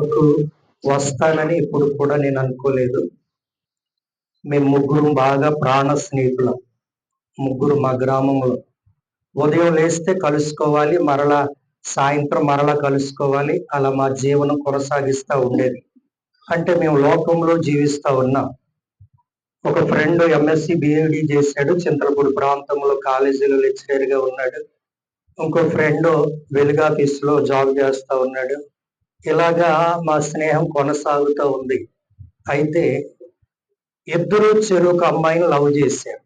వరకు వస్తానని ఇప్పుడు కూడా నేను అనుకోలేదు. మేము ముగ్గురం బాగా ప్రాణ స్నేహితులం. ముగ్గురు మా గ్రామంలో. ఉదయం లేస్తే కలుసుకోవాలి, మరలా సాయంత్రం మరలా కలుసుకోవాలి. అలా మా జీవనం కొనసాగిస్తా ఉండేది. అంటే మేము లోకంలో జీవిస్తా ఉన్నాం. ఒక ఫ్రెండ్ ఎంఎస్సి బిఏడి చేశాడు, చింతలపూడి ప్రాంతంలో కాలేజీలో లెక్చరర్ గా ఉన్నాడు. ఇంకో ఫ్రెండ్ వెలుగాఫీస్ లో జాబ్ చేస్తా ఉన్నాడు. ఇలాగా మా స్నేహం కొనసాగుతూ ఉంది. అయితే ఇద్దరు చెరొక అమ్మాయిని లవ్ చేశారు.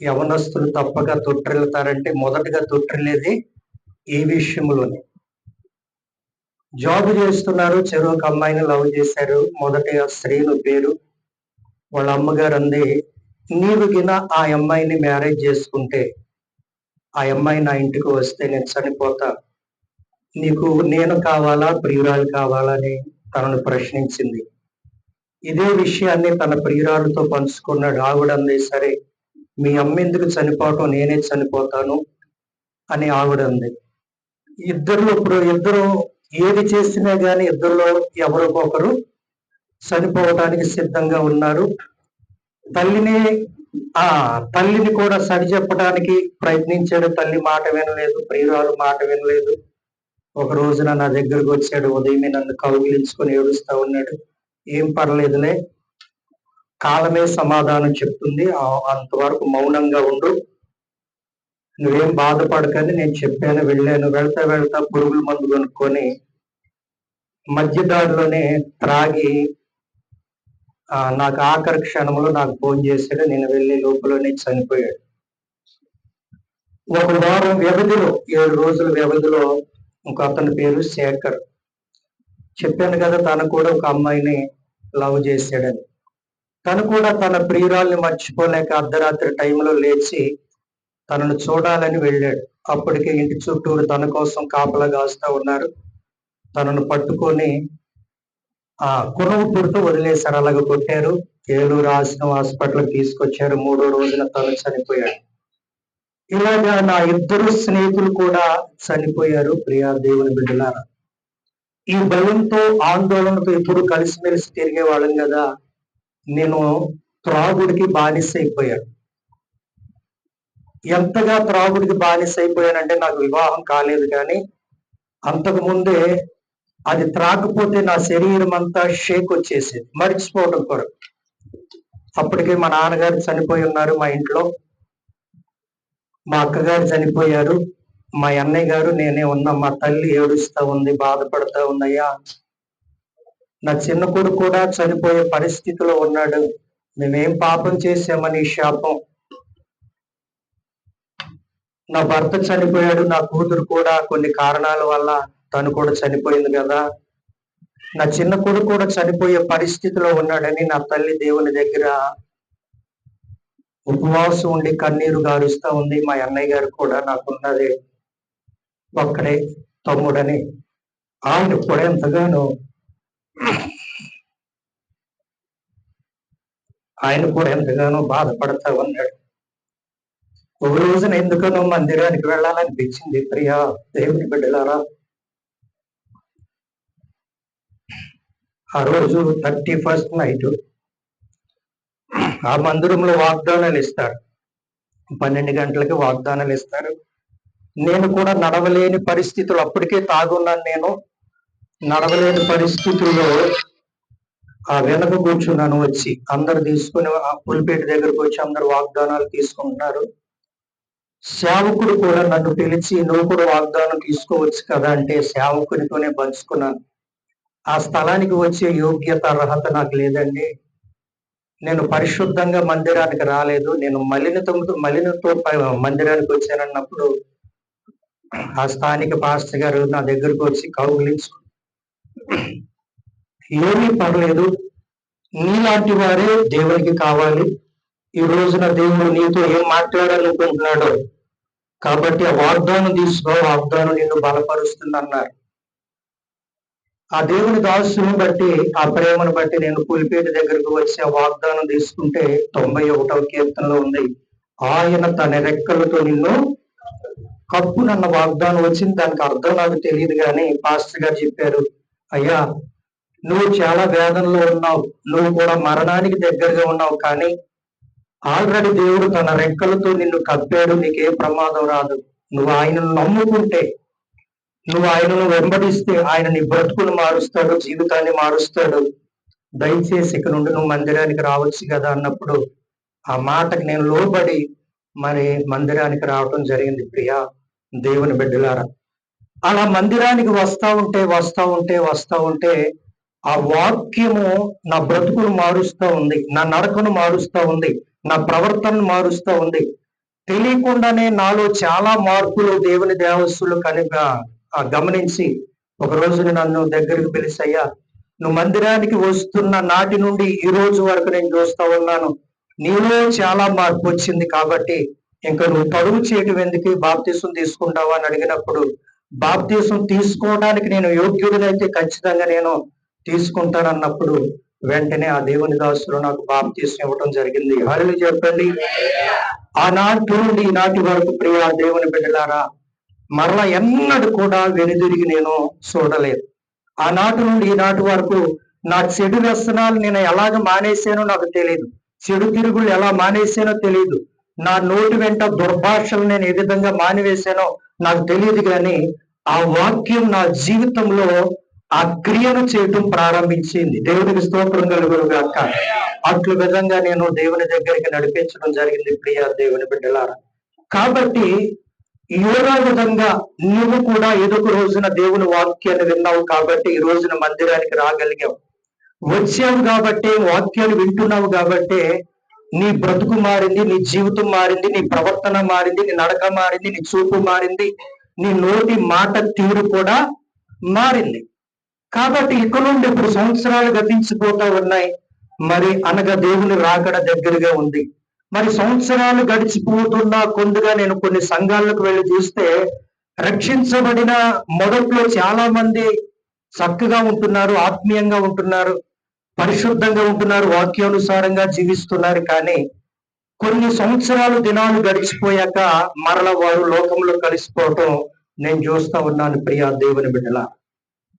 యవనస్తులు తప్పక తొట్టిల్లుతారంటే మొదటగా తొట్టిల్లేది ఈ విషయంలోనే. జాబ్ చేస్తున్నారు, చెరొక అమ్మాయిని లవ్ చేశారు. మొదటిగా శ్రీను పేరు. వాళ్ళ అమ్మగారు అంది, నీవు గిన ఆ అమ్మాయిని మ్యారేజ్ చేసుకుంటే ఆ అమ్మాయి నా ఇంటికి వస్తే నేను చనిపోతా, నీకు నేను కావాలా ప్రియురాలు కావాలా అని తనను ప్రశ్నించింది. ఇదే విషయాన్ని తన ప్రియురాలతో పంచుకున్నాడు. ఆవిడంది, సరే మీ అమ్మ ఎందుకు చనిపోవటం, నేనే చనిపోతాను అని ఆవిడంది. ఇద్దరు ఏది చేసినా గాని ఇద్దరిలో ఎవరికొకరు చనిపోవటానికి సిద్ధంగా ఉన్నారు. తల్లిని కూడా సరి చెప్పడానికి ప్రయత్నించాడు. తల్లి మాట వినలేదు, ప్రియురాలు మాట వినలేదు. ఒక రోజున నా దగ్గరకు వచ్చాడు. ఉదయమే నన్ను కౌగిలించుకొని ఏడుస్తా ఉన్నాడు. ఏం పర్లేదులే, కాలమే సమాధానం చెప్తుంది, అంతవరకు మౌనంగా ఉండు, నువ్వేం బాధపడకని నేను చెప్పాను. వెళ్ళాను. వెళ్తా పురుగుల మందు కొనుక్కొని మధ్యదారిలోనే త్రాగి నాకు ఆఖరి క్షణంలో నాకు ఫోన్ చేశాడు. నేను వెళ్ళే లోపలనే చనిపోయాడు. ఒక వారం వ్యవధిలో 7 రోజుల వ్యవధిలో ఒక అతని పేరు శేఖర్. చెప్పాను కదా, తను కూడా ఒక అమ్మాయిని లవ్ చేశాడని. తను కూడా తన ప్రియురాల్ని మర్చిపోలేక అర్ధరాత్రి టైంలో లేచి తనను చూడాలని వెళ్ళాడు. అప్పటికే ఇంటి చుట్టూరు తన కోసం కాపలా కాస్తా ఉన్నారు. తనను పట్టుకొని కురవపూడితో వదిలేశారు. అలాగ కొట్టారు. ఏలూరు ఆశ్రమ హాస్పిటల్కి తీసుకొచ్చారు. 3వ రోజున తను చనిపోయాడు. ఇలాగా నా ఇద్దరు స్నేహితులు కూడా చనిపోయారు. ప్రియా దేవుని బిడ్డలారా, ఈ భయంతో ఆందోళనతో ఎప్పుడు కలిసిమెలిసి తిరిగేవాళ్ళం కదా. నేను త్రాగుడికి బానిస అయిపోయాను. ఎంతగా త్రాగుడికి బానిస అయిపోయానంటే నాకు వివాహం కాలేదు, కానీ అంతకు ముందే అది త్రాగకపోతే నా శరీరం అంతా షేక్ వచ్చేసేది, మర్చిపోవడం కొరకు. అప్పటికే మా నాన్నగారు చనిపోయి ఉన్నారు. మా ఇంట్లో మా అక్కగారు చనిపోయారు. మా అన్నయ్య గారు నేనే ఉన్నాం. మా తల్లి ఏడుస్తా ఉంది, బాధపడతా ఉందయ్యా. నా చిన్న కొడుకు కూడా చనిపోయే పరిస్థితిలో ఉన్నాడు. మేమేం పాపం చేశామని శాపం. నా భర్త చనిపోయాడు. నా కూతురు కూడా కొన్ని కారణాల వల్ల తను కూడా చనిపోయింది కదా. నా చిన్న కొడుకు కూడా చనిపోయే పరిస్థితిలో ఉన్నాడని నా తల్లి దేవుని దగ్గర ఉపవాసం ఉండి కన్నీరు గారుస్తా ఉంది. మా అన్నయ్య గారు కూడా నాకున్నది ఒక్కడే తమ్ముడని ఆయన కూడా ఎంతగానో బాధపడతా ఉన్నాడు. ఒక రోజున ఎందుకనో మందిరానికి వెళ్ళాలనిపించింది. ప్రియా దేవుని బిడ్డలారా, ఆ రోజు 31st నైట్ ఆ మందిరంలో వాగ్దానాలు ఇస్తారు. 12 గంటలకి వాగ్దానాలు ఇస్తారు. నేను కూడా నడవలేని పరిస్థితులు, అప్పటికే తాగున్నాను. నేను నడవలేని పరిస్థితుల్లో వెనక కూర్చున్నాను. వచ్చి అందరు తీసుకుని ఆ పులిపేట దగ్గరకు వచ్చి అందరు వాగ్దానాలు తీసుకుంటున్నారు. సేవకుడు కూడా నన్ను పిలిచి, నువ్వు కూడా వాగ్దానం తీసుకోవచ్చు కదా అంటే సేవకునితోనే పంచుకున్నాను. ఆ స్థలానికి వచ్చే యోగ్యత అర్హత నాకు లేదండి. నేను పరిశుద్ధంగా మందిరానికి రాలేదు. నేను మలినతో మందిరానికి వచ్చానన్నప్పుడు ఆ స్థానిక పాస్టర్ గారు నా దగ్గరకు వచ్చి కౌగిలించు, ఏమీ పర్లేదు, నీలాంటి వారే దేవునికి కావాలి. ఈ రోజున దేవుడు నీతో ఏం మాట్లాడాలనుకుంటున్నాడో కాబట్టి ఆ వాగ్దానం తీసుకో, వాగ్దానం నిన్ను బలపరుస్తుంది అన్నారు. ఆ దేవుని దాసుని బట్టి, ఆ ప్రేమను బట్టి నేను పులిపేట దగ్గరకు వచ్చి ఆ వాగ్దానం తీసుకుంటే 91వ కీర్తనలో ఉంది, ఆయన తన రెక్కలతో నిన్ను కప్పునన్న వాగ్దానం వచ్చింది. దానికి అర్థం నాకు తెలియదు, కానీ పాస్టర్ గారు చెప్పారు, అయ్యా నువ్వు చాలా వేదనలో ఉన్నావు, నువ్వు కూడా మరణానికి దగ్గరగా ఉన్నావు, కానీ ఆల్రెడీ దేవుడు తన రెక్కలతో నిన్ను కప్పాడు, నీకే ప్రమాదం రాదు. నువ్వు ఆయనను నమ్ముకుంటే, నువ్వు ఆయనను వెంబడిస్తే ఆయన నీ బ్రతుకును మారుస్తాడు, జీవితాన్ని మారుస్తాడు. దయచేసి ఇక్కడ నుండి నువ్వు మందిరానికి రావచ్చు కదా అన్నప్పుడు ఆ మాటకి నేను లోబడి మరి మందిరానికి రావటం జరిగింది. ప్రియా దేవుని బిడ్డలారా, అలా మందిరానికి వస్తా ఉంటే ఆ వాక్యము నా బ్రతుకును మారుస్తూ ఉంది, నా నడకను మారుస్తూ ఉంది, నా ప్రవర్తనను మారుస్తూ ఉంది. తెలియకుండానే నాలో చాలా మార్పులు దేవుని దేవస్సులు కనుక గమనించి ఒక రోజున నన్ను దగ్గరికి పిలిచయ్యా, నువ్వు మందిరానికి వస్తున్న నాటి నుండి ఈ రోజు వరకు నేను చూస్తా ఉన్నాను, నీలో చాలా మార్పు వచ్చింది. కాబట్టి ఇంకా నువ్వు తడువు చేయటం ఎందుకు, బాప్తీసం తీసుకుంటావా అని అడిగినప్పుడు, బాప్తీసం తీసుకోవడానికి నేను యోగ్యుడినైతే ఖచ్చితంగా నేను తీసుకుంటానన్నప్పుడు వెంటనే ఆ దేవుని దాసులు నాకు బాప్తీసం ఇవ్వటం జరిగింది. హల్లెలూయా చెప్పండి. ఆనాటి నుండి ఈనాటి వరకు ప్రియ దేవుని బిడ్డలారా, మరలా ఎన్నడూ కూడా వెనుదిరిగి నేను చూడలేదు. ఆనాటి నుండి ఈనాటి వరకు నా చెడు వ్యసనాలు నేను ఎలాగ మానేశానో నాకు తెలియదు, చెడు తిరుగులు ఎలా మానేశానో తెలియదు, నా నోటి వెంట దుర్భాషలు నేను ఏ విధంగా మానివేశానో నాకు తెలియదు. కానీ ఆ వాక్యం నా జీవితంలో ఆ క్రియను చేయటం ప్రారంభించింది. దేవుడికి స్తోత్రం కలుగును గాక. అట్లు విధంగా నేను దేవుని దగ్గరికి నడిపించడం జరిగింది ప్రియ దేవుని బిడ్డలారా. కాబట్టి ఏదో విధంగా నువ్వు కూడా ఏదో ఒక రోజున దేవుని వాక్యాన్ని విన్నావు కాబట్టి ఈ రోజున మందిరానికి రాగలిగావు. వచ్చావు కాబట్టి, వాక్యాన్ని వింటున్నావు కాబట్టి నీ బ్రతుకు మారింది, నీ జీవితం మారింది, నీ ప్రవర్తన మారింది, నీ నడక మారింది, నీ చూపు మారింది, నీ నోటి మాట తీరు కూడా మారింది. కాబట్టి ఇక నుండి ఇప్పుడు సంవత్సరాలు గతించిపోతా ఉన్నాయి. మరి అనగా దేవుని రాకడ దగ్గరగా ఉంది. మరి సంవత్సరాలు గడిచిపోతున్నా కొందుగా నేను కొన్ని సంఘాలకు వెళ్ళి చూస్తే రక్షించబడిన మొదట్లో చాలా మంది చక్కగా ఉంటున్నారు, ఆత్మీయంగా ఉంటున్నారు, పరిశుద్ధంగా ఉంటున్నారు, వాక్యానుసారంగా జీవిస్తున్నారు. కానీ కొన్ని సంవత్సరాలు దినాలు గడిచిపోయాక మరల వారు లోకంలో కలిసిపోవటం నేను చూస్తా ఉన్నాను ప్రియా దేవుని బిడ్డల.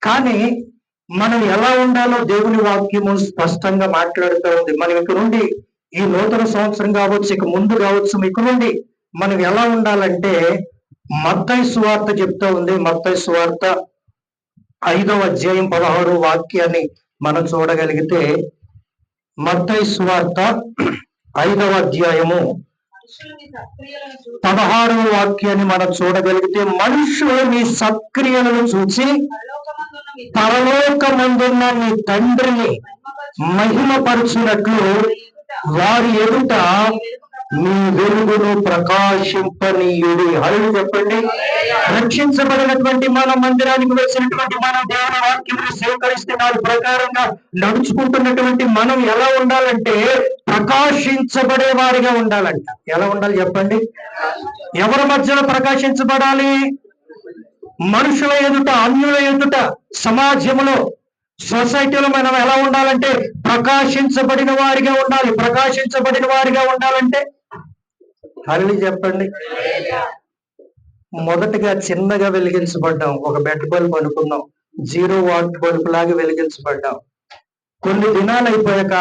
కానీ మనం ఎలా ఉండాలో దేవుని వాక్యము స్పష్టంగా మాట్లాడుతూ ఉంది. మనం ఇక నుండి ఈ నూతన సంవత్సరం కావచ్చు, ఇక ముందు కావచ్చు, ఇక నుండి మనం ఎలా ఉండాలంటే మత్తయి సువార్త చెప్తా ఉంది. మత్తయి సువార్త 5వ అధ్యాయం 16వ వాక్యాన్ని మనం చూడగలిగితే, మత్తయి సువార్త 5వ అధ్యాయము 16వ వాక్యాన్ని మనం చూడగలిగితే, మనుషులు మీ సత్క్రియలను చూసి పరలోకమందున్న మీ తండ్రిని మహిమపరచునట్లు వారి ఎదుట మీ వెలుగును ప్రకాశింపనీయుడి. హల్లెలూయా చెప్పండి. రక్షించబడినటువంటి మనం, మందిరానికి వచ్చినటువంటి మనం, దేవుని వాక్యమును స్వీకరిస్తే దాని ప్రకారంగా నడుచుకుంటున్నటువంటి మనం ఎలా ఉండాలంటే ప్రకాశించబడే వారిగా ఉండాలంట. ఎలా ఉండాలి చెప్పండి? ఎవరి మధ్యలో ప్రకాశించబడాలి? మనుషుల ఎదుట, అన్యుల ఎదుట, సమాజంలో, సొసైటీలో మనం ఎలా ఉండాలంటే ప్రకాశించబడిన వారిగా ఉండాలి. ప్రకాశించబడిన వారిగా ఉండాలంటే హల్లెలూయా చెప్పండి. మొదటగా చిన్నగా వెలిగించబడ్డాం, ఒక బెడ్ బల్బ్ అనుకున్నాం, 0 వాట్ బల్బ్ లాగా వెలిగించబడ్డాం. కొన్ని దినాలు అయిపోయాక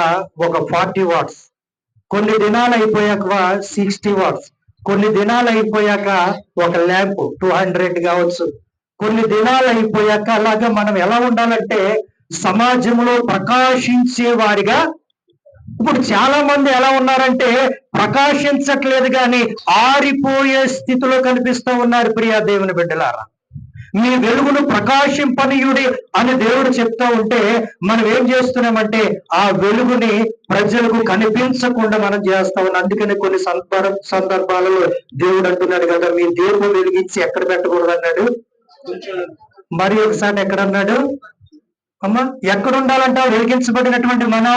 ఒక 40 వాట్స్, కొన్ని దినాలు అయిపోయాక 60 వాట్స్, కొన్ని దినాలు అయిపోయాక ఒక ల్యాంప్ 200 కావచ్చు, కొన్ని దినాలు అయిపోయాక అలాగా మనం ఎలా ఉండాలంటే సమాజంలో ప్రకాశించే వారిగా. ఇప్పుడు చాలా మంది ఎలా ఉన్నారంటే ప్రకాశించట్లేదు, కానీ ఆరిపోయే స్థితిలో కనిపిస్తూ ఉన్నారు. ప్రియా దేవుని బిడ్డలారా, మీ వెలుగును ప్రకాశింపనీయుడి అని దేవుడు చెప్తా ఉంటే మనం ఏం చేస్తున్నామంటే ఆ వెలుగుని ప్రజలకు కనిపించకుండా మనం చేస్తా ఉన్నాం. అందుకని కొన్ని సందర్భాలలో దేవుడు అంటున్నాడు కదా, మీ దేవుడు వెలిగించి ఎక్కడ పెట్టకూడదు అన్నాడు. మరి ఒకసారి ఎక్కడ అన్నాడు అమ్మా? ఎక్కడ ఉండాలంట? వెలిగించబడినటువంటి మనం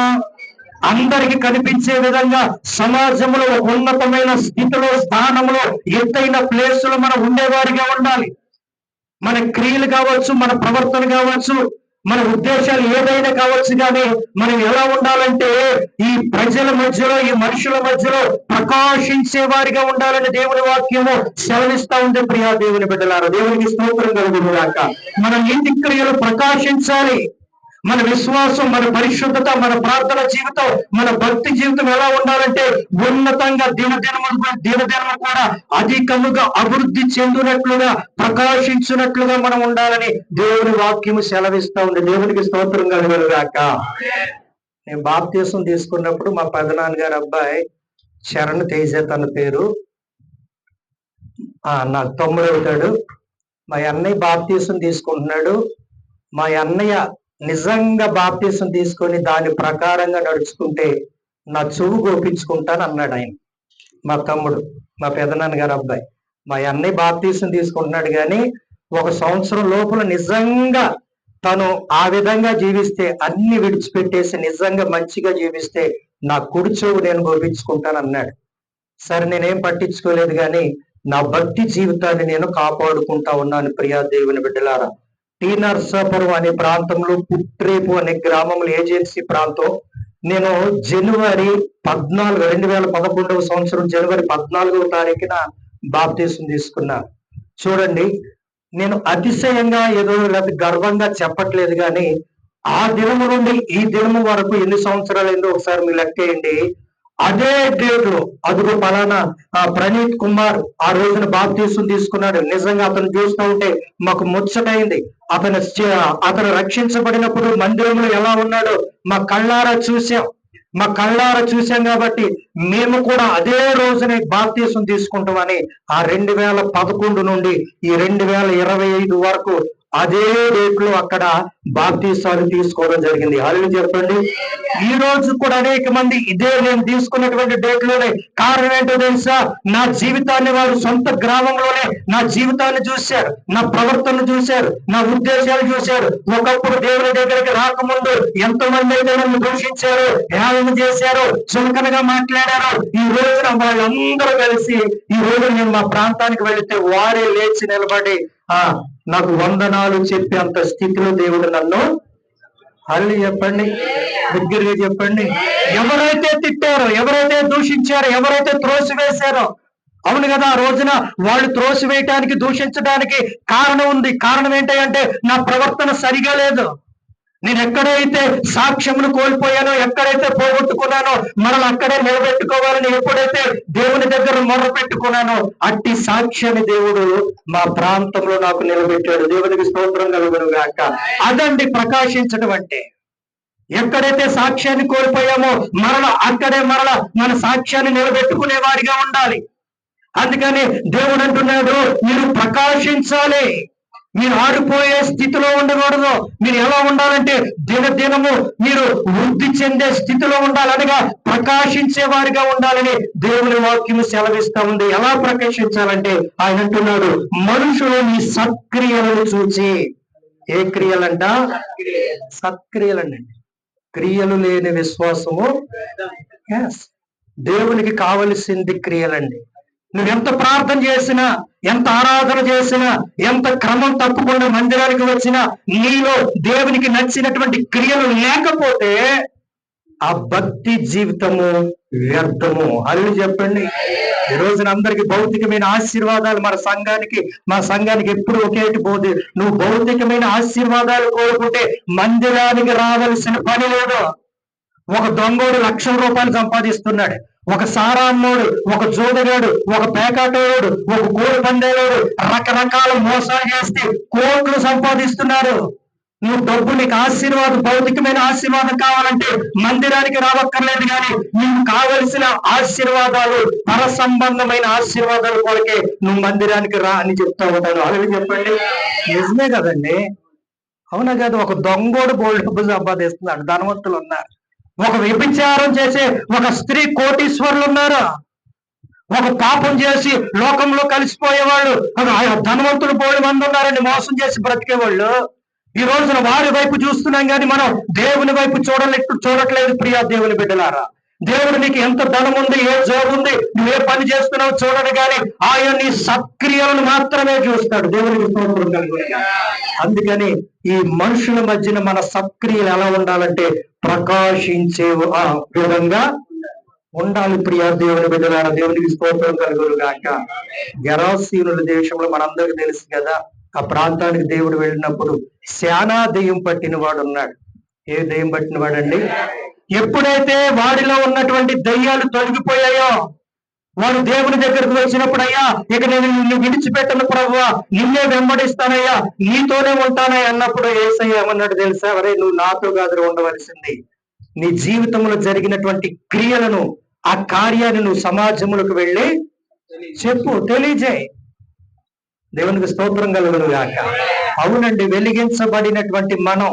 అందరికి కనిపించే విధంగా సమాజంలో ఒక ఉన్నతమైన స్థితిలో, స్థానంలో, ఎత్తైన ప్లేసులో మనం ఉండేవారిగా ఉండాలి. మన క్రియలు కావచ్చు, మన ప్రవర్తన కావచ్చు, మన ఉద్దేశాలు ఏదైనా కావచ్చు, కానీ మనం ఎలా ఉండాలంటే ఈ ప్రజల మధ్యలో, ఈ మనుషుల మధ్యలో ప్రకాశించే వారిగా ఉండాలని దేవుని వాక్యము సెలవిస్తా ఉంది. ప్రియా దేవుని బిడ్డలారా, దేవునికి స్తోత్రం కలుగును గాక. మన ఇంటి క్రియలు ప్రకాశించాలి. మన విశ్వాసం, మన పరిశుద్ధత, మన ప్రార్థన జీవితం, మన భక్తి జీవితం ఎలా ఉండాలంటే ఉన్నతంగా దినదినము కూడా అధికముగా అభివృద్ధి చెందినట్లుగా, ప్రకాశించినట్లుగా మనం ఉండాలని దేవుని వాక్యము సెలవిస్తా ఉంది. దేవునికి స్తోత్రం కలుగునుగాక. నేను బాప్తీసం తీసుకున్నప్పుడు మా పెదనాన్నగారి అబ్బాయి చరణ్ తేజ తన పేరు, నాకు తమ్ముడు అవుతాడు. మా అన్నయ్య బాప్తీసం తీసుకుంటున్నాడు. మా అన్నయ్య నిజంగా బాప్తీసం తీసుకొని దాని ప్రకారంగా నడుచుకుంటే నా చెవు గోపించుకుంటాను అన్నాడు ఆయన. మా తమ్ముడు, మా పెదనాన్నగారి అబ్బాయి. మా అన్నయ్య బాప్తీసం తీసుకుంటున్నాడు కానీ 1 సంవత్సరం లోపల నిజంగా తను ఆ విధంగా జీవిస్తే, అన్ని విడిచిపెట్టేసి నిజంగా మంచిగా జీవిస్తే నా కుడి చెవు నేను గోపించుకుంటాను అన్నాడు. సరే, నేనేం పట్టించుకోలేదు కానీ నా భక్తి జీవితాన్ని నేను కాపాడుకుంటా ఉన్నాను. ప్రియా దేవుని బిడ్డలారా, టీ నర్సాపురం అనే ప్రాంతంలో, పుట్రేపు అనే గ్రామంలో, ఏజెన్సీ ప్రాంతం. నేను జనవరి 14, 2011 సంవత్సరం జనవరి 14వ తారీఖున బాప్తీసం తీసుకున్నా. చూడండి, నేను అతిశయంగా ఏదో లేదా గర్వంగా చెప్పట్లేదు కానీ ఆ దినము నుండి ఈ దినము వరకు ఎన్ని సంవత్సరాలు ఏందో ఒకసారి మీరు లెక్కేయండి. అదే డేట్ అదిగో పలానా ప్రణీత్ కుమార్ ఆ రోజున బాప్తీసం తీసుకున్నాడు. నిజంగా అతను చూస్తూ ఉంటే మాకు ముచ్చటైంది. అతను రక్షించబడినప్పుడు మందిరంలో ఎలా ఉన్నాడో మా కళ్ళారా చూసాం కాబట్టి మేము కూడా అదే రోజునే బాప్తీసం తీసుకుంటామని ఆ 2011 నుండి ఈ 2025 వరకు అదే డేట్ లో అక్కడ బాప్తీసాలు తీసుకోవడం జరిగింది. హల్లెలూయా చెప్పండి. ఈ రోజు కూడా అనేక మంది ఇదే నేను తీసుకున్నటువంటి డేట్ లోనే. కారణం ఏంటో తెలుసా? నా జీవితాన్ని వారు సొంత గ్రామంలోనే నా జీవితాన్ని చూశారు, నా ప్రవర్తన చూశారు, నా ఉద్దేశాలు చూశారు. ఒకప్పుడు దేవుని దగ్గరికి రాకముందు ఎంతమంది అయితే నన్ను దూషించారు, హేళన చేశారు, చులకనగా మాట్లాడారు. ఈ రోజున వాళ్ళందరూ కలిసి ఈ రోజు నేను మా ప్రాంతానికి వెళితే వారే లేచి నిలబడి నాకు వందనాలు చెప్పే అంత స్థితిలో దేవుడు నన్ను, హల్లెలూయా చెప్పండి, దగ్గరగా చెప్పండి. ఎవరైతే తిట్టారో, ఎవరైతే దూషించారో, ఎవరైతే త్రోసివేశారో, అవును కదా, ఆ రోజున వాళ్ళు త్రోసివేయటానికి, దూషించడానికి కారణం ఉంది. కారణం ఏంటంటే నా ప్రవర్తన సరిగా లేదు. నేను ఎక్కడైతే సాక్ష్యమును కోల్పోయానో, ఎక్కడైతే పోగొట్టుకున్నానో మరలా అక్కడే నిలబెట్టుకోవాలని ఎప్పుడైతే దేవుని దగ్గర మొర్ర పెట్టుకున్నానో అట్టి సాక్ష్యాన్ని దేవుడు మా ప్రాంతంలో నాకు నిలబెట్టాడు. దేవునికి స్తోత్రం కలుగును గాక. అదండి ప్రకాశించడం అంటే. ఎక్కడైతే సాక్ష్యాన్ని కోల్పోయామో అక్కడే మన సాక్ష్యాన్ని నిలబెట్టుకునే వారిగా ఉండాలి. అందుకని దేవుడు అంటున్నాడు, మీరు ప్రకాశించాలి, మీరు ఆడిపోయే స్థితిలో ఉండకూడదు. మీరు ఎలా ఉండాలంటే దినదినము మీరు వృద్ధి చెందే స్థితిలో ఉండాలి, అనగా ప్రకాశించే వారిగా ఉండాలని దేవుని వాక్యము సెలవిస్తా ఉంది. ఎలా ప్రకాశించాలంటే ఆయన అంటున్నాడు, మనుషులు మీ సత్క్రియలను చూచి. ఏ క్రియలంట? సత్క్రియలండి. క్రియలు లేని విశ్వాసము. దేవునికి కావలసింది క్రియలండి. నువ్వెంత ప్రార్థన చేసినా, ఎంత ఆరాధన చేసినా, ఎంత క్రమం తప్పకుండా మందిరానికి వచ్చినా నీలో దేవునికి నచ్చినటువంటి క్రియలు లేకపోతే ఆ భక్తి జీవితము వ్యర్థము. హల్లెలూయా చెప్పండి. ఈ రోజున అందరికి భౌతికమైన ఆశీర్వాదాలు మా సంఘానికి ఎప్పుడు ఒకేటి పోదు. నువ్వు భౌతికమైన ఆశీర్వాదాలు కోరుకుంటే మందిరానికి రావాల్సిన పని లేదు. ఒక దొంగోడు ₹1,00,000 సంపాదిస్తున్నాడు, ఒక సారామ్మోడు, ఒక జోదగాడు, ఒక పేకాటోడు, ఒక కోడి పందేలోడు రకరకాల మోసాలు చేస్తే కోట్లు సంపాదిస్తున్నారు. నువ్వు డబ్బు, నీకు ఆశీర్వాదం, భౌతికమైన ఆశీర్వాదం కావాలంటే మందిరానికి రావక్కర్లేదు. కానీ నీకు కావలసిన ఆశీర్వాదాలు, పర సంబంధమైన ఆశీర్వాదాల కొరకే నువ్వు మందిరానికి రా అని చెప్తా ఉంటాను. అలాగే చెప్పండి. నిజమే కదండి, అవునా కాదు? ఒక దొంగోడు బోల్డ్ డబ్బు సంపాదిస్తున్నాడు, ధనవంతులు ఉన్నారు. ఒక వ్యభిచారం చేసే ఒక స్త్రీ కోటీశ్వరులు ఉన్నారు. ఒక పాపం చేసి లోకంలో కలిసిపోయేవాళ్ళు ధనవంతులు బోల్డ్ మంది ఉన్నారండి, మోసం చేసి బ్రతికేవాళ్ళు. ఈ రోజున వారి వైపు చూస్తున్నాం కానీ మనం దేవుని వైపు చూడట్లేదు. ప్రియా దేవుని బిడ్డలారా, దేవుడు నీకు ఎంత ధనం ఉంది, ఏ జాబ్ ఉంది, నువ్వే పని చేస్తున్నావు చూడడు కానీ ఆయన నీ సత్క్రియలను మాత్రమే చూస్తాడు. దేవునికి స్తోత్రం కలుగును. అందుకని ఈ మనుషుల మధ్యన మన సత్క్రియలు ఎలా ఉండాలంటే ప్రకాశించే విధంగా ఉండాలి. ప్రియా దేవుని బిడ్డలారా, దేవునికి స్తోత్రం కలుగును గాక. గెరాసీనుల దేశంలో మనందరికీ తెలుసు కదా, ఆ ప్రాంతానికి దేవుడు వెళ్ళినప్పుడు శానా దెయ్యం పట్టిన వాడు ఉన్నాడు. ఏ దెయ్యం పట్టిన వాడండి? ఎప్పుడైతే వాడిలో ఉన్నటువంటి దయ్యాలు తొలగిపోయాయో, వాడు దేవుని దగ్గరకు వచ్చినప్పుడు, అయ్యా ఇక నేను నిన్ను విడిచిపెట్టను ప్రభువా, నిన్నే వెంబడిస్తానయ్యా, నీతోనే ఉంటానయ్యా అన్నప్పుడు యేసయ్య ఏమన్నాడు తెలుసా? అరే నువ్వు నాతో కాదు ఉండవలసింది, నీ జీవితంలో జరిగినటువంటి క్రియలను, ఆ కార్యాన్ని నువ్వు సమాజములకు వెళ్ళి చెప్పు, తెలియజేయి. దేవునికి స్తోత్రం కలుగును గాక. అవునండి, వెలిగించబడినటువంటి మనం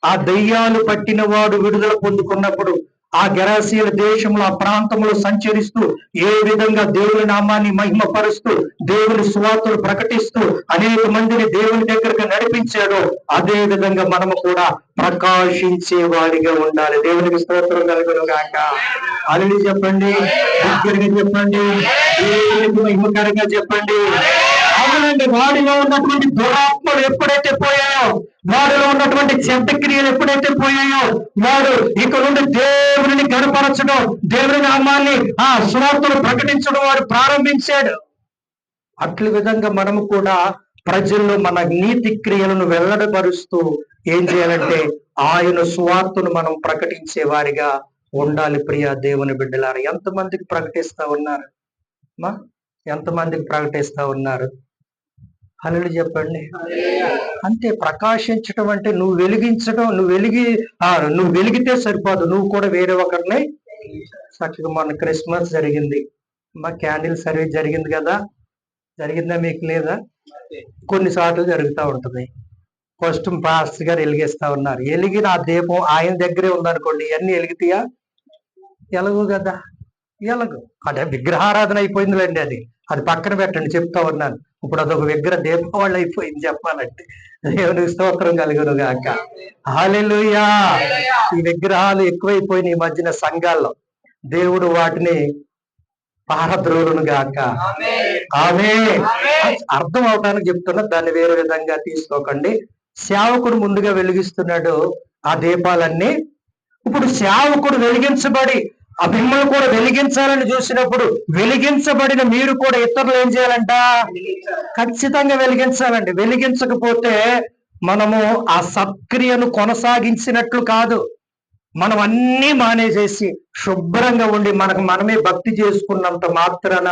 ఆ దయ్యాలు పట్టిన వాడు విడుదల పొందుకున్నప్పుడు ఆ గెరాసీయుల దేశంలో, ఆ ప్రాంతంలో సంచరిస్తూ ఏ విధంగా దేవుని నామాన్ని మహిమపరుస్తూ దేవుని సువార్తలు ప్రకటిస్తూ అనేక మందిని దేవుని దగ్గరకు నడిపించాడో, అదే విధంగా మనము కూడా ప్రకాశించే వాడిగా ఉండాలి. దేవునికి స్తోత్రం కలుగును గాక. అల్లి చెప్పండి, దగ్గరగా చెప్పండి, దేవునికి మహిమకరంగా చెప్పండి. అవునండి, వాడిలో ఉన్నటువంటి దురాత్మలు ఎప్పుడైతే పోయాయో, వాడిలో ఉన్నటువంటి చెడ్డ క్రియలు ఎప్పుడైతే పోయాయో, వాడు ఇక నుండి దేవుని గణపరచడం, దేవుని నామాన్ని ఆ సువార్తలు ప్రకటించడం వాడు ప్రారంభించాడు. అట్ల విధంగా మనము కూడా ప్రజల్లో మన నీతి క్రియలను వెల్లడపరుస్తూ ఏం చేయాలంటే ఆయన సువార్తను మనం ప్రకటించే వారిగా ఉండాలి. ప్రియ దేవుని బిడ్డలారా, ఎంతమందికి ప్రకటిస్తా ఉన్నారు? ఎంతమందికి ప్రకటిస్తా ఉన్నారు? హల్లెలూయా చెప్పండి. అంతే, ప్రకాశించటం అంటే నువ్వు వెలిగించడం, నువ్వు వెలిగితే సరిపోదు, నువ్వు కూడా వేరే ఒకరిని చక్కగా. మొన్న క్రిస్మస్ జరిగింది, మా క్యాండిల్ సర్వీస్ జరిగింది కదా, జరిగిందా? మీకు లేదా? కొన్నిసార్లు జరుగుతూ ఉంటుంది. ఫస్ట్ పాస్టర్ గారు వెలిగిస్తా ఉన్నారు, వెలిగిన ఆ దీపం ఆయన దగ్గరే ఉందనుకోండి, ఇవన్నీ వెలిగితాయా? ఎలాగో కదా, ఎలాగో. అదే విగ్రహారాధన అయిపోయిందిలేండి, అది పక్కన పెట్టండి, చెప్తా ఉన్నాను. ఇప్పుడు అదొక విగ్రహ దీపావళి అయిపోయింది చెప్పాలంటే. దేవునికి స్తోత్రం కలుగును గాక. హల్లెలూయా. ఈ విగ్రహాలు ఎక్కువైపోయినాయి ఈ మధ్యన సంఘాల్లో. దేవుడు వాటిని పారద్రోలును గాక. ఆమేన్. అర్థం అవటానికి చెప్తున్నా, దాన్ని వేరే విధంగా తీసుకోకండి. సేవకుడు ముందుగా వెలిగిస్తున్నాడు ఆ దీపాలన్నీ. ఇప్పుడు సేవకుడు వెలిగించబడి ఆ మిమ్మల్ని కూడా వెలిగించాలని చూసినప్పుడు, వెలిగించబడిన మీరు కూడా ఇతరులు ఏం చేయాలంట? ఖచ్చితంగా వెలిగించాలండి. వెలిగించకపోతే మనము ఆ సత్క్రియను కొనసాగించినట్లు కాదు. మనం అన్నీ మానేసేసి శుభ్రంగా ఉండి మనకు మనమే భక్తి చేసుకున్నంత మాత్రాన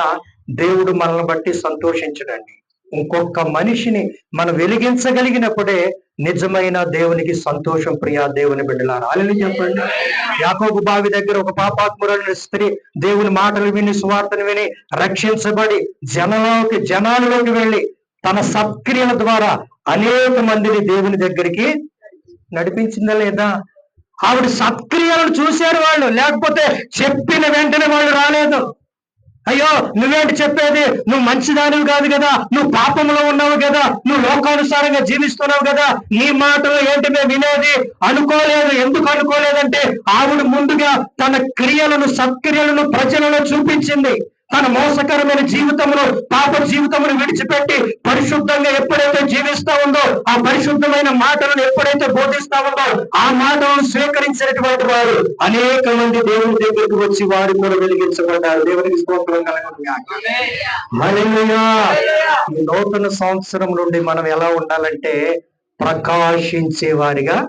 దేవుడు మనల్ని బట్టి సంతోషించడండి. ఇంకొక మనిషిని మనం వెలిగించగలిగినప్పుడే నిజమైన దేవునికి సంతోషం. ప్రియా దేవుని బిడ్డలారా, హల్లెలూయా చెప్పండి. యాకోబు బావి దగ్గర ఒక పాపాత్మురాలైన స్త్రీ దేవుని మాటలు విని, సువార్తను విని రక్షించబడి జనాలలోకి వెళ్ళి తన సత్క్రియల ద్వారా అనేక మందిని దేవుని దగ్గరికి నడిపించిందా లేదా? ఆవిడ సత్క్రియలను చూశారు వాళ్ళు, లేకపోతే చెప్పిన వెంటనే వాళ్ళు రాలేదు. అయ్యో నువ్వేంటి చెప్పేది, నువ్వు మంచిదానివి కాదు కదా, నువ్వు పాపంలో ఉన్నావు కదా, నువ్వు లోకానుసారంగా జీవిస్తున్నావు కదా, నీ మాటలు ఏంటి మేము వినేది అనుకోలేదు. ఎందుకు అనుకోలేదంటే ఆవిడ ముందుగా తన క్రియలను, సత్క్రియలను ప్రజలలో చూపించింది. తన మోసకరమైన జీవితంలో, పాప జీవితమును విడిచిపెట్టి పరిశుద్ధంగా ఎప్పుడైతే జీవిస్తా ఉందో, ఆ పరిశుద్ధమైన మాటలను ఎప్పుడైతే బోధిస్తా ఉందో, ఆ మాటలను స్వీకరించినటువంటి వారు అనేక మంది దేవుని దగ్గరికి వచ్చి వారు కూడా వెలిగించబడ్డారు. దేవునికి స్తోత్రం కలుగును గాక. హల్లెలూయా. ఈ నూతన సంవత్సరం నుండి మనం ఎలా ఉండాలంటే ప్రకాశించే వారిగా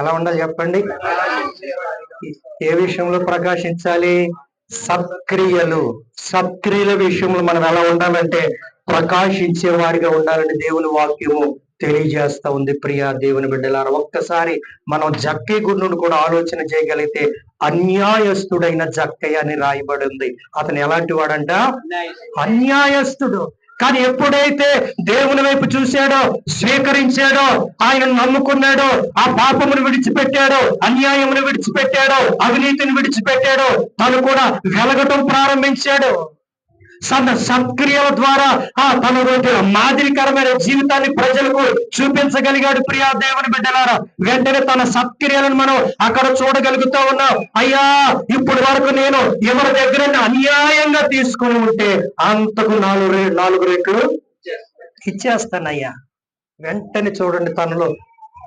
ఎలా ఉండాలి చెప్పండి? ఏ విషయంలో ప్రకాశించాలి? సత్క్రియల విషయంలో మనం ఎలా ఉండాలంటే ప్రకాశించే వారిగా ఉండాలని దేవుని వాక్యము తెలియజేస్తా ఉంది. ప్రియా దేవుని బిడ్డలారా, ఒక్కసారి మనం జక్కయ్య గురును కూడా ఆలోచన చేయగలిగితే, అన్యాయస్తుడైన జక్కయ్య అని రాయబడి ఉంది. అతను ఎలాంటి వాడంట? అన్యాయస్తుడు. కానీ ఎప్పుడైతే దేవుని వైపు చూశాడో, స్వీకరించాడో, ఆయన నమ్ముకున్నాడో, ఆ పాపమును విడిచిపెట్టాడో, అన్యాయమును విడిచిపెట్టాడో, అవినీతిని విడిచిపెట్టాడో, తను కూడా వెలగటం ప్రారంభించాడు. సత్క్రియల ద్వారా తన మాదిరికరమైన జీవితాన్ని ప్రజలకు చూపించగలిగాడు. ప్రియా దేవుని బిడ్డలారా, వెంటనే తన సత్క్రియలను మనం అక్కడ చూడగలుగుతూ ఉన్నాం. అయ్యా ఇప్పటి వరకు నేను ఎవరి దగ్గర అన్యాయంగా తీసుకుని ఉంటే అంతకు 4 రెట్లు ఇచ్చేస్తానయ్యా. వెంటనే చూడండి, తనలో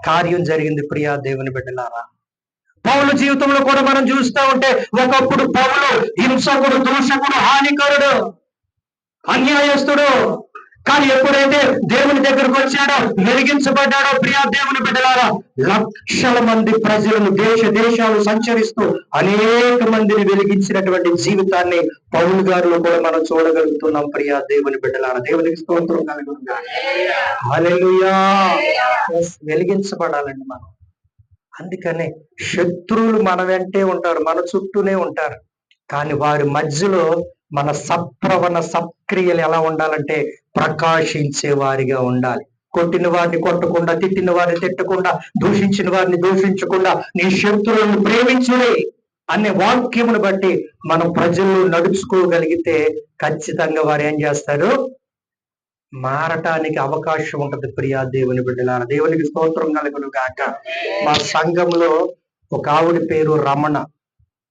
కార్యం జరిగింది. ప్రియా దేవుని బిడ్డలారా, పౌలు జీవితంలో కూడా మనం చూస్తూ ఉంటే, ఒకప్పుడు పౌలు హింసకుడు, దూషకుడు, హానికరుడు, అన్యాయస్తుడు. కానీ ఎప్పుడైతే దేవుని దగ్గరకు వచ్చాడో, వెలిగించబడ్డాడో, ప్రియా దేవుని బిడ్డలారా, లక్షల మంది ప్రజలను దేశాలు సంచరిస్తూ అనేక మందిని వెలిగించినటువంటి జీవితాన్ని పౌలు గారిలో కూడా మనం చూడగలుగుతున్నాం. ప్రియా దేవుని బిడ్డలారా, దేవునికి స్తోత్రం కలుగునుగా. హల్లెలూయా. వెలిగించబడాలండి మనం. అందుకనే శత్రువులు మన వెంటే ఉంటారు, మన చుట్టూనే ఉంటారు. కానీ వారి మధ్యలో మన సత్ప్రవణ సత్క్రియలు ఎలా ఉండాలంటే ప్రకాశించే వారిగా ఉండాలి. కొట్టిన వారిని కొట్టకుండా, తిట్టిన వారిని తిట్టకుండా, దూషించిన వారిని దూషించకుండా, నీ శత్రువులను ప్రేమించుడే అనే వాక్యమును బట్టి మనం ప్రజలు నడుచుకోగలిగితే ఖచ్చితంగా వారు ఏం చేస్తారు? మారటానికి అవకాశం ఉంటుంది. ప్రియా దేవుని బిడ్డలారా, దేవునికి స్తోత్రం కలుగును గాక. మా సంఘంలో ఒక ఆవిడ పేరు రమణ.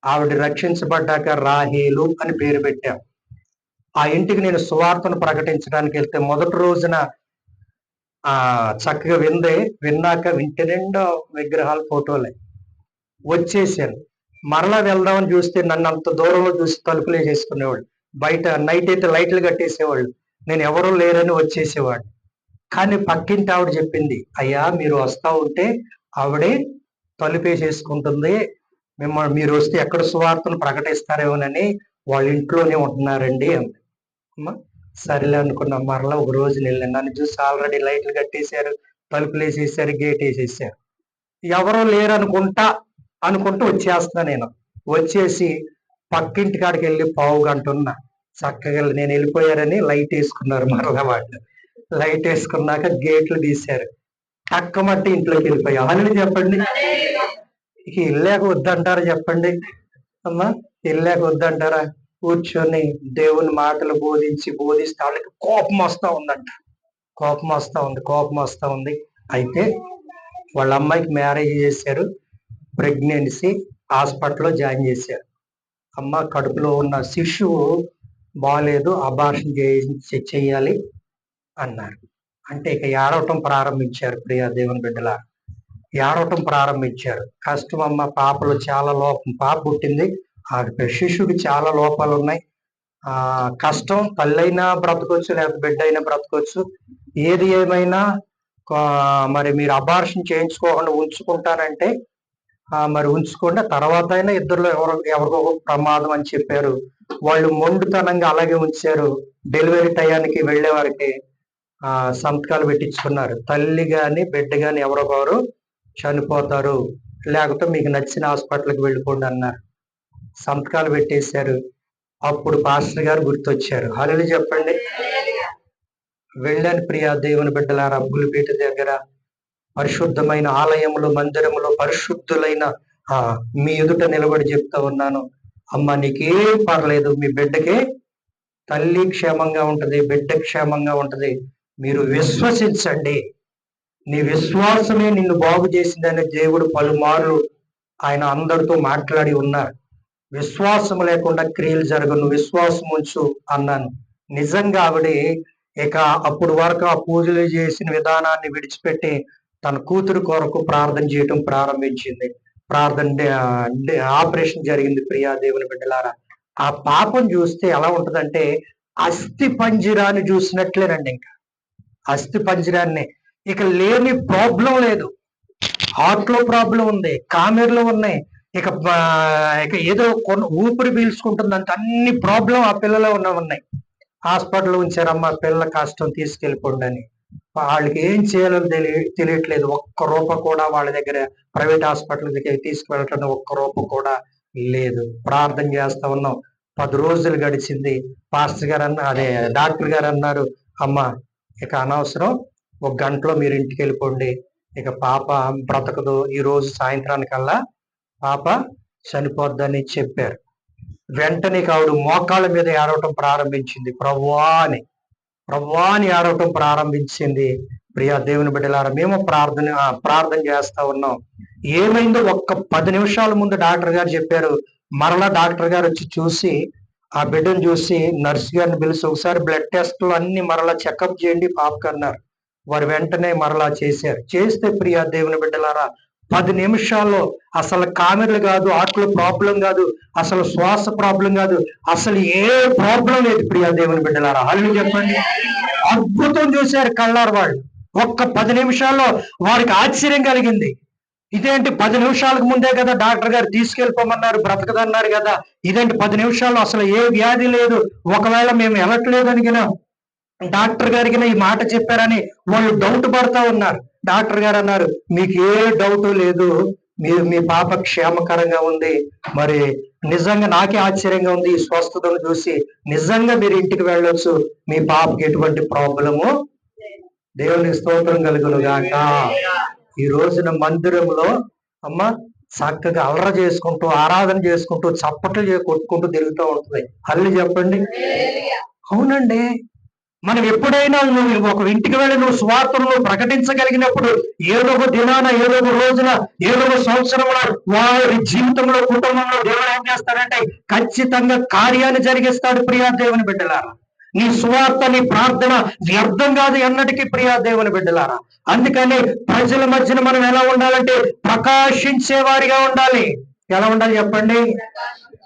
ఆవిడ రక్షించబడ్డాక రాహేలు అని పేరు పెట్టాం. ఆ ఇంటికి నేను సువార్తను ప్రకటించడానికి వెళ్తే మొదటి రోజున చక్కగా విన్నాక ఇంటి నిండా విగ్రహాల ఫోటోలే వచ్చేసాను. మరలా వెళ్దామని చూస్తే నన్ను అంత దూరంలో చూసి తలుపులే చేసుకునేవాళ్ళు. బయట నైట్ అయితే లైట్లు కట్టేసేవాళ్ళు. నేను ఎవరూ లేరని వచ్చేసేవాడు. కానీ పక్కింటి ఆవిడ చెప్పింది, అయ్యా మీరు వస్తా ఉంటే ఆవిడే తలుపేసేసుకుంటుంది, మీరు వస్తే ఎక్కడ సువార్తను ప్రకటిస్తారేమోనని వాళ్ళ ఇంట్లోనే ఉంటున్నారండి అంది. అమ్మా సరేలే అనుకున్నా. మరలా ఒక రోజు వెళ్ళాను. నన్ను చూసి ఆల్రెడీ లైట్లు కట్టేశారు, తలుపులు వేసేసారు, గేట్ వేసేసారు. ఎవరో లేరు అనుకుంటూ వచ్చేస్తున్నా. నేను వచ్చేసి పక్కింటి కాడికి వెళ్ళి పావు గంట ఉన్నా. చక్కగా నేను వెళ్ళిపోయారని లైట్ వేసుకున్నారు. మరలా వాళ్ళు లైట్ వేసుకున్నాక గేట్లు తీశారు. టక్కమట్టి ఇంట్లోకి వెళ్ళిపోయా. అని చెప్పండి, ఇక ఇల్లేక వద్దంటారా చెప్పండి అమ్మా? ఇల్లేక వద్దంటారా? కూర్చొని దేవుని మాటలు బోధిస్తే వాళ్ళకి కోపం వస్తా ఉంది. అయితే వాళ్ళ అమ్మాయికి మ్యారేజ్ చేశారు. ప్రెగ్నెన్సీ హాస్పిటల్లో జాయిన్ చేశారు. అమ్మ కడుపులో ఉన్న శిశువు బాగాలేదు, అబార్షన్ చేయాలి అన్నారు. అంటే ఇక ఏడవటం ప్రారంభించారు. ప్రియా దేవుని బిడ్డలా, ఏడవటం ప్రారంభించారు. కష్టం అమ్మ, పాపలు చాలా లోపం. పాప పుట్టింది, ఆ శిశువుకి చాలా లోపాలు ఉన్నాయి. కష్టం. తల్లైనా బ్రతకొచ్చు, లేకపోతే బిడ్డ అయినా బ్రతకొచ్చు. ఏది ఏమైనా మరి మీరు అబార్షన్ చేయించుకోకుండా ఉంచుకుంటానంటే మరి ఉంచుకోండి, తర్వాత అయినా ఇద్దరులో ఎవరికో ప్రమాదం అని చెప్పారు. వాళ్ళు మొండుతనంగా అలాగే ఉంచారు. డెలివరీ టయానికి వెళ్లే వారికి సంతకాలు పెట్టించుకున్నారు. తల్లి గాని బిడ్డ గాని ఎవరొకరు చనిపోతారు, లేకపోతే మీకు నచ్చిన హాస్పిటల్కి వెళ్ళిపోండి అన్నారు. సంతకాలు పెట్టేశారు. అప్పుడు పాస్టర్ గారు గుర్తొచ్చారు. హల్లెలూయా చెప్పండి. వెళ్ళాను. ప్రియా దేవుని బిడ్డలారా, అబ్బులపేట దగ్గర పరిశుద్ధమైన ఆలయములు, మందిరములు, పరిశుద్ధులైన మీ ఎదుట నిలబడి చెప్తా ఉన్నాను, అమ్మ నీకేం పర్లేదు, మీ బిడ్డకే తల్లి క్షేమంగా ఉంటది, బిడ్డ క్షేమంగా ఉంటది, మీరు విశ్వసించండి. నీ విశ్వాసమే నిన్ను బాగు చేసిందని దేవుడు పలుమార్లు ఆయన అందరితో మాట్లాడి ఉన్నారు. విశ్వాసం లేకుండా క్రియలు జరగను, విశ్వాసం ఉంచు అన్నాను. నిజంగా ఆవిడ ఇక అప్పుడు వరకు ఆ పూజలు చేసిన విధానాన్ని విడిచిపెట్టి తన కూతురు కొరకు ప్రార్థన చేయటం ప్రారంభించింది. ఆపరేషన్ జరిగింది. ప్రియా దేవుని బిడ్డలారా, ఆ పాపం చూస్తే ఎలా ఉంటదంటే అస్థి పంజరాన్ని చూసినట్లేనండి. ఇంకా అస్థి పంజరాన్ని, ఇక లేని ప్రాబ్లం లేదు. హార్ట్ లో ప్రాబ్లం ఉంది, కామెర్లు ఉన్నాయి, ఇక ఏదో ఊపిరి పీల్చుకుంటుందంటే అన్ని ప్రాబ్లం ఆ పిల్లలో ఉన్నాయి. హాస్పిటల్ ఉంచారమ్మా, పిల్లల కష్టం తీసుకెళ్ళిపోండి అని. వాళ్ళకి ఏం చేయాలో తెలియట్లేదు. ఒక్క రూపాయి కూడా వాళ్ళ దగ్గర ప్రైవేట్ హాస్పిటల్ దగ్గర తీసుకువెళ్ళటం ఒక్క రూపాయి కూడా లేదు. ప్రార్థన చేస్తా ఉన్నాం. 10 రోజులు గడిచింది. పాస్టర్ గారు అదే డాక్టర్ గారు అన్నారు, అమ్మా ఇక అనవసరం, 1 గంటలో మీరు ఇంటికి వెళ్ళిపోండి, ఇక పాప బ్రతకదు, ఈ రోజు సాయంత్రానికల్లా పాప చనిపోద్దని చెప్పారు. వెంటనే ఆవిడ మోకాళ్ళ మీద ఏడవటం ప్రారంభించింది. ప్రభువా అని ఏడవటం ప్రారంభించింది. ప్రియా దేవుని బిడ్డలారా, మేము ప్రార్థన చేస్తా ఉన్నాం. ఏమైందో ఒక్క 10 నిమిషాల ముందు డాక్టర్ గారు చెప్పారు. మరలా డాక్టర్ గారు వచ్చి చూసి ఆ బిడ్డను చూసి నర్స్ గారిని పిలిచి ఒకసారి బ్లడ్ టెస్ట్లు అన్ని మరలా చెకప్ చేయండి పాపకు అన్నారు. వారు వెంటనే మరలా చేశారు. చేస్తే ప్రియా దేవుని బిడ్డలారా, 10 నిమిషాల్లో అసలు కామెర్లు కాదు, ఆటల ప్రాబ్లం కాదు, అసలు శ్వాస ప్రాబ్లం కాదు, అసలు ఏ ప్రాబ్లం లేదు ప్రియా దేవుని బిడ్డలారా. వాళ్ళు చెప్పండి, అద్భుతం చూశారు కళ్ళారు వాళ్ళు. ఒక్క 10 నిమిషాల్లో వారికి ఆశ్చర్యం కలిగింది. ఇదేంటి 10 నిమిషాలకు ముందే కదా డాక్టర్ గారు తీసుకెళ్ళిపోమన్నారు, బ్రతకదన్నారు కదా, ఇదేంటి 10 నిమిషాల్లో అసలు ఏ వ్యాధి లేదు, ఒకవేళ మేము వెళ్ళట్లేదని డాక్టర్ గారికి ఈ మాట చెప్పారని వాళ్ళు డౌట్ పడతా ఉన్నారు. డాక్టర్ గారు అన్నారు, మీకు ఏ డౌట్ లేదు, మీ పాప క్షేమకరంగా ఉంది. మరి నిజంగా నాకే ఆశ్చర్యంగా ఉంది ఈ స్వస్థతను చూసి. నిజంగా మీరు ఇంటికి వెళ్ళొచ్చు, మీ పాపకి ఎటువంటి ప్రాబ్లము. దేవునికి స్తోత్రం కలుగును గాక. ఈ రోజున మందిరంలో అమ్మ చక్కగా అలర చేసుకుంటూ, ఆరాధన చేసుకుంటూ, చప్పట్లు కొట్టుకుంటూ తిరుగుతూ ఉంటుంది. హల్లి చెప్పండి. అవునండి, మనం ఎప్పుడైనా నువ్వు ఒక ఇంటికి వెళ్ళి నువ్వు స్వార్థను ప్రకటించగలిగినప్పుడు, ఏదో ఒక దినాన, ఏదో ఒక రోజున, ఏదో ఒక సంవత్సరంలో వారి జీవితంలో, కుటుంబంలో దేవుడు ఏం చేస్తాడంటే ఖచ్చితంగా కార్యాన్ని జరిగిస్తాడు ప్రియా దేవుని బిడ్డలారా. నీ స్వార్థ, నీ ప్రార్థన వ్యర్థం కాదు ఎన్నటికీ ప్రియా దేవుని బిడ్డలారా. అందుకని ప్రజల మధ్యన మనం ఎలా ఉండాలంటే ప్రకాశించే వారిగా ఉండాలి. ఎలా ఉండాలి చెప్పండి.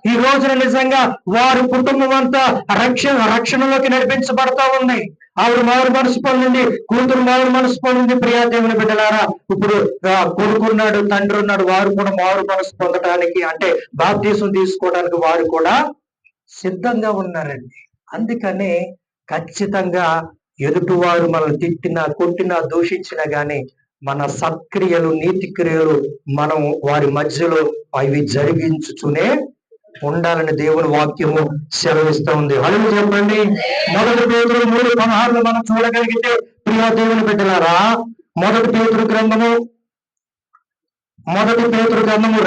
ఈ రోజున నిజంగా వారి కుటుంబం అంతా రక్షణలోకి నడిపించబడతా ఉంది. ఆవిడ మారు మనసు పొందింది, కూతురు మారు మనసు పొందింది ప్రియా దేవుని బిడ్డలారా. ఇప్పుడు కొడుకున్నాడు, తండ్రి ఉన్నాడు, వారు కూడా మారు మనసు పొందడానికి, అంటే బాప్తీసం తీసుకోవడానికి వారు కూడా సిద్ధంగా ఉన్నారండి. అందుకని ఖచ్చితంగా ఎదుటివారు మనల్ని తిట్టినా, కొట్టినా, దూషించినా గాని మన సత్క్రియలు, నీతి క్రియలు మనం వారి మధ్యలో అవి జరిగించుతూనే ఉండాలని దేవుని వాక్యము సెలవిస్తూ ఉంది. హల్లెలూయా చెప్పండి. 1 పేతురు 3:16 మనం చూడగలిగితే ప్రియా దేవుని బిడ్డలారా, 1 పేతురు గ్రంథము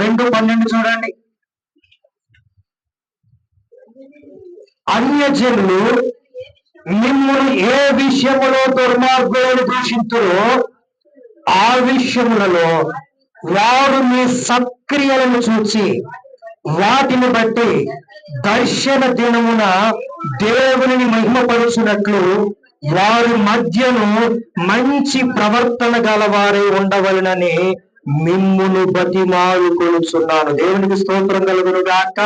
2:12 చూడండి. అన్యజనులు మిమ్మల్ని ఏ విషయములో దుర్మార్గులను దూషించురో ఆ విషయములలో వారు మీ సత్క్రియలను చూచి వాటిని బట్టి దర్శన దినమున దేవుని మహిమపరుచున్నట్లు వారి మధ్యను మంచి ప్రవర్తన గలవారై ఉండవలనని మిమ్మును బతిమాలుకొనుచున్నాను. దేవునికి స్తోత్రం కలుగును గాక.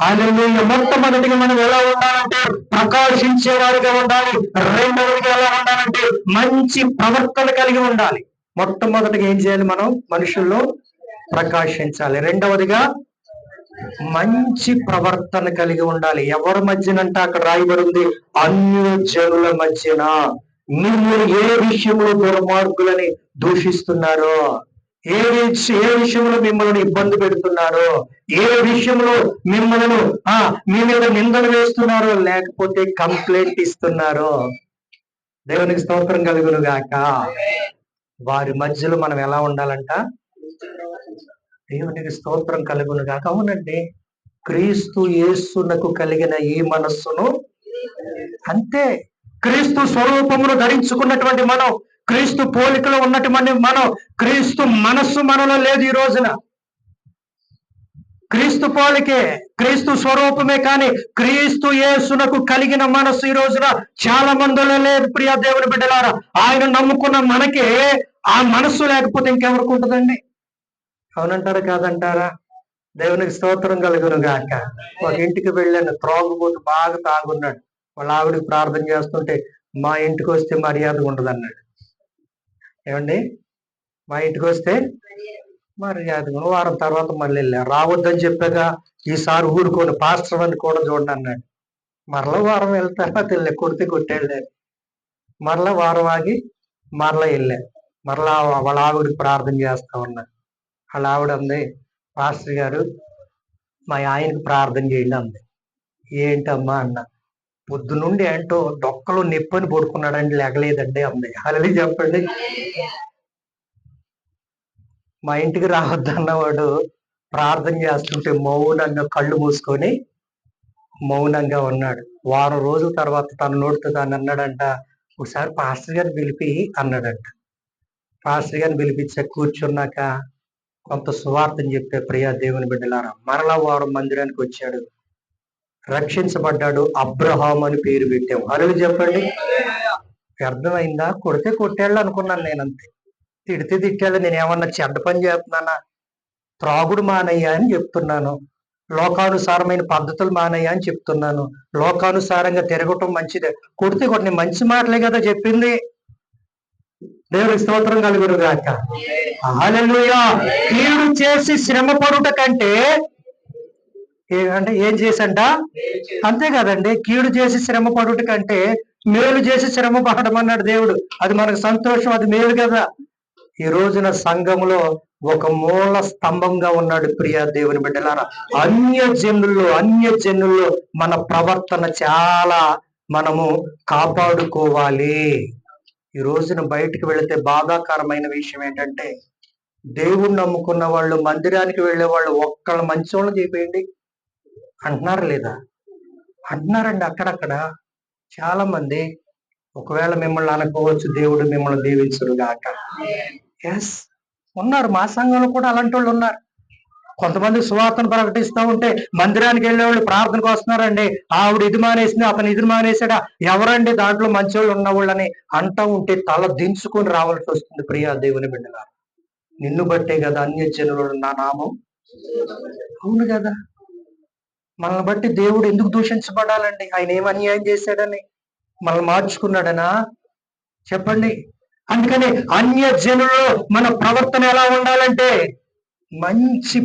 హల్లెలూయా. మొట్టమొదటిగా మనం ఎలా ఉండాలంటే ప్రకాశించే వారిగా ఉండాలి. రెండవదిగా ఎలా ఉండాలంటే మంచి ప్రవర్తన కలిగి ఉండాలి. మొట్టమొదటిగా ఏం చేయాలి? మనం మనుషుల్లో ప్రకాశించాలి. రెండవదిగా మంచి ప్రవర్తన కలిగి ఉండాలి. ఎవరి మధ్యనంటే అక్కడ రాయబడి ఉంది, అన్యజనుల మధ్యన. మిమ్మల్ని ఏ విషయంలో దుర్మార్గులని దూషిస్తున్నారో, ఏ విషయంలో మిమ్మల్ని ఇబ్బంది పెడుతున్నారో, ఏ విషయంలో మిమ్మల్ని మీ మీద నిందలు వేస్తున్నారో, లేకపోతే కంప్లైంట్ ఇస్తున్నారో, దేవునికి స్తోత్రం కలుగును గాక. వారి మధ్యలో మనం ఎలా ఉండాలంట? దేవునికి స్తోత్రం కలుగును గాక. అవునండి, క్రీస్తు యేసునకు కలిగిన ఈ మనస్సును, అంతే, క్రీస్తు స్వరూపమును ధరించుకున్నటువంటి మనం, క్రీస్తు పోలికలో ఉన్నటువంటి మనం, క్రీస్తు మనస్సు మనలో లేదు ఈ రోజున. క్రీస్తు పోలికే, క్రీస్తు స్వరూపమే, కానీ క్రీస్తు యేసునకు కలిగిన మనస్సు ఈ రోజున చాలా మందిలో లేదు ప్రియా దేవుని బిడ్డలారా. ఆయన నమ్ముకున్న మనకే ఆ మనస్సు లేకపోతే ఇంకెవరికి ఉంటుందండి? అవునంటారా కాదంటారా? దేవునికి స్తోత్రం కలుగును గాక. ఒక ఇంటికి వెళ్ళాను, త్రాగుబోతు బాగా తాగున్నాడు. వాళ్ళ ఆవిడికి ప్రార్థన చేస్తుంటే మా ఇంటికి వస్తే మర్యాదగా ఉండదు అన్నాడు. ఏమండి, మా ఇంటికి వస్తే మర్యాదగా, వారం తర్వాత మళ్ళీ వెళ్ళా. రావద్దని చెప్పాక ఈసారి ఊరుకోను, పాస్టర్ అని కూడా చూడండి అన్నాడు. మరలా వారం వెళ్తారా తెల్లే, కొడితే కొట్టేళ్ళే. మరలా వారం ఆగి మరలా వెళ్ళా. మరలా వాళ్ళ ఆవిడికి ప్రార్థన చేస్తా ఉన్నా. వాళ్ళ ఆవిడ అంది, పాస్టర్ గారు మా ఆయనకి ప్రార్థన చేయండి అంది. ఏంటమ్మా అన్న. పొద్దు నుండి ఏంటో డొక్కలు నొప్పని పడుకున్నాడండి, లేగలేదండి అంది. హల్లెలూయా చెప్పండి. మా ఇంటికి రావద్దన్నవాడు ప్రార్థన చేస్తుంటే మౌనంగా కళ్ళు మూసుకొని మౌనంగా ఉన్నాడు. వారం రోజుల తర్వాత తన నోటితో తాను అన్నాడంట, ఒకసారి పాస్టర్ గారిని పిలిపి అన్నాడంట. పాస్టర్ గారిని పిలిపించా, కూర్చున్నాక కొంత సువార్తని చెప్పే ప్రియా దేవుని బిడ్డలారా, మరలా వారం మందిరానికి వచ్చాడు, రక్షించబడ్డాడు. అబ్రహాం అని పేరు పెట్టాం. హల్లెలూయా చెప్పండి. అర్థమైందా? కొడితే కొట్టేళ్ళు అనుకున్నాను నేనంతే. తిడితే తిట్టాడు, నేను ఏమన్నా చెడ్డ పని చేస్తున్నానా? త్రాగుడు మానయ్య అని చెప్తున్నాను. లోకానుసారమైన పద్ధతులు మానయ్య అని చెప్తున్నాను. లోకానుసారంగా తిరగటం మంచిదే. కొడితే కొన్ని మంచి మాటలే కదా చెప్పింది. దేవునికి స్తోత్రం కలుగును గాక. హల్లెలూయా. కీడు చేసి శ్రమ పడుట కంటే అంటే ఏం చేసంట? అంతే కదండి. కీడు చేసి శ్రమ పడుట కంటే మేలు చేసి శ్రమ పడడం అన్నాడు దేవుడు. అది మనకు సంతోషం, అది మేలు కదా. ఈ రోజున సంఘములో ఒక మూల స్తంభంగా ఉన్నాడు ప్రియ దేవుని బిడ్డలారా. అన్య జనుల్లో మన ప్రవర్తన చాలా మనము కాపాడుకోవాలి. ఈ రోజున బయటకు వెళితే బాధాకరమైన విషయం ఏంటంటే, దేవుణ్ణి నమ్ముకున్న వాళ్ళు, మందిరానికి వెళ్ళే వాళ్ళు ఒక్కళ్ళ మంచోళ్ళు చేపేయండి అంటున్నారు లేదా? అంటున్నారండి అక్కడక్కడ చాలా మంది. ఒకవేళ మిమ్మల్ని అనుకోవచ్చు, దేవుడు మిమ్మల్ని దీవించును గాక. ఎస్, ఉన్నారు. మా సంఘంలో కూడా అలాంటి వాళ్ళు ఉన్నారు. కొంతమంది సువార్తను ప్రకటిస్తూ ఉంటే మందిరానికి వెళ్ళే వాళ్ళు ప్రార్థనకు వస్తున్నారండి. ఆవిడ ఇది మానేసింది, అతను ఇది మానేసాడా, ఎవరండి దాంట్లో మంచోళ్ళు ఉన్నవాళ్ళని అంటూ ఉంటే తల దించుకొని రావాల్సి వస్తుంది. ప్రియా దేవుని బిడ్డగా, నిన్ను బట్టే కదా అన్యజనులు నా నామం. అవును కదా. మనల్ని బట్టి దేవుడు ఎందుకు దూషించబడాలండి? ఆయన ఏం అన్యాయం చేశాడని? మనల్ని మార్చుకున్నాడనా? చెప్పండి. అందుకని అన్యజనులు మన ప్రవర్తన ఎలా ఉండాలంటే మంచి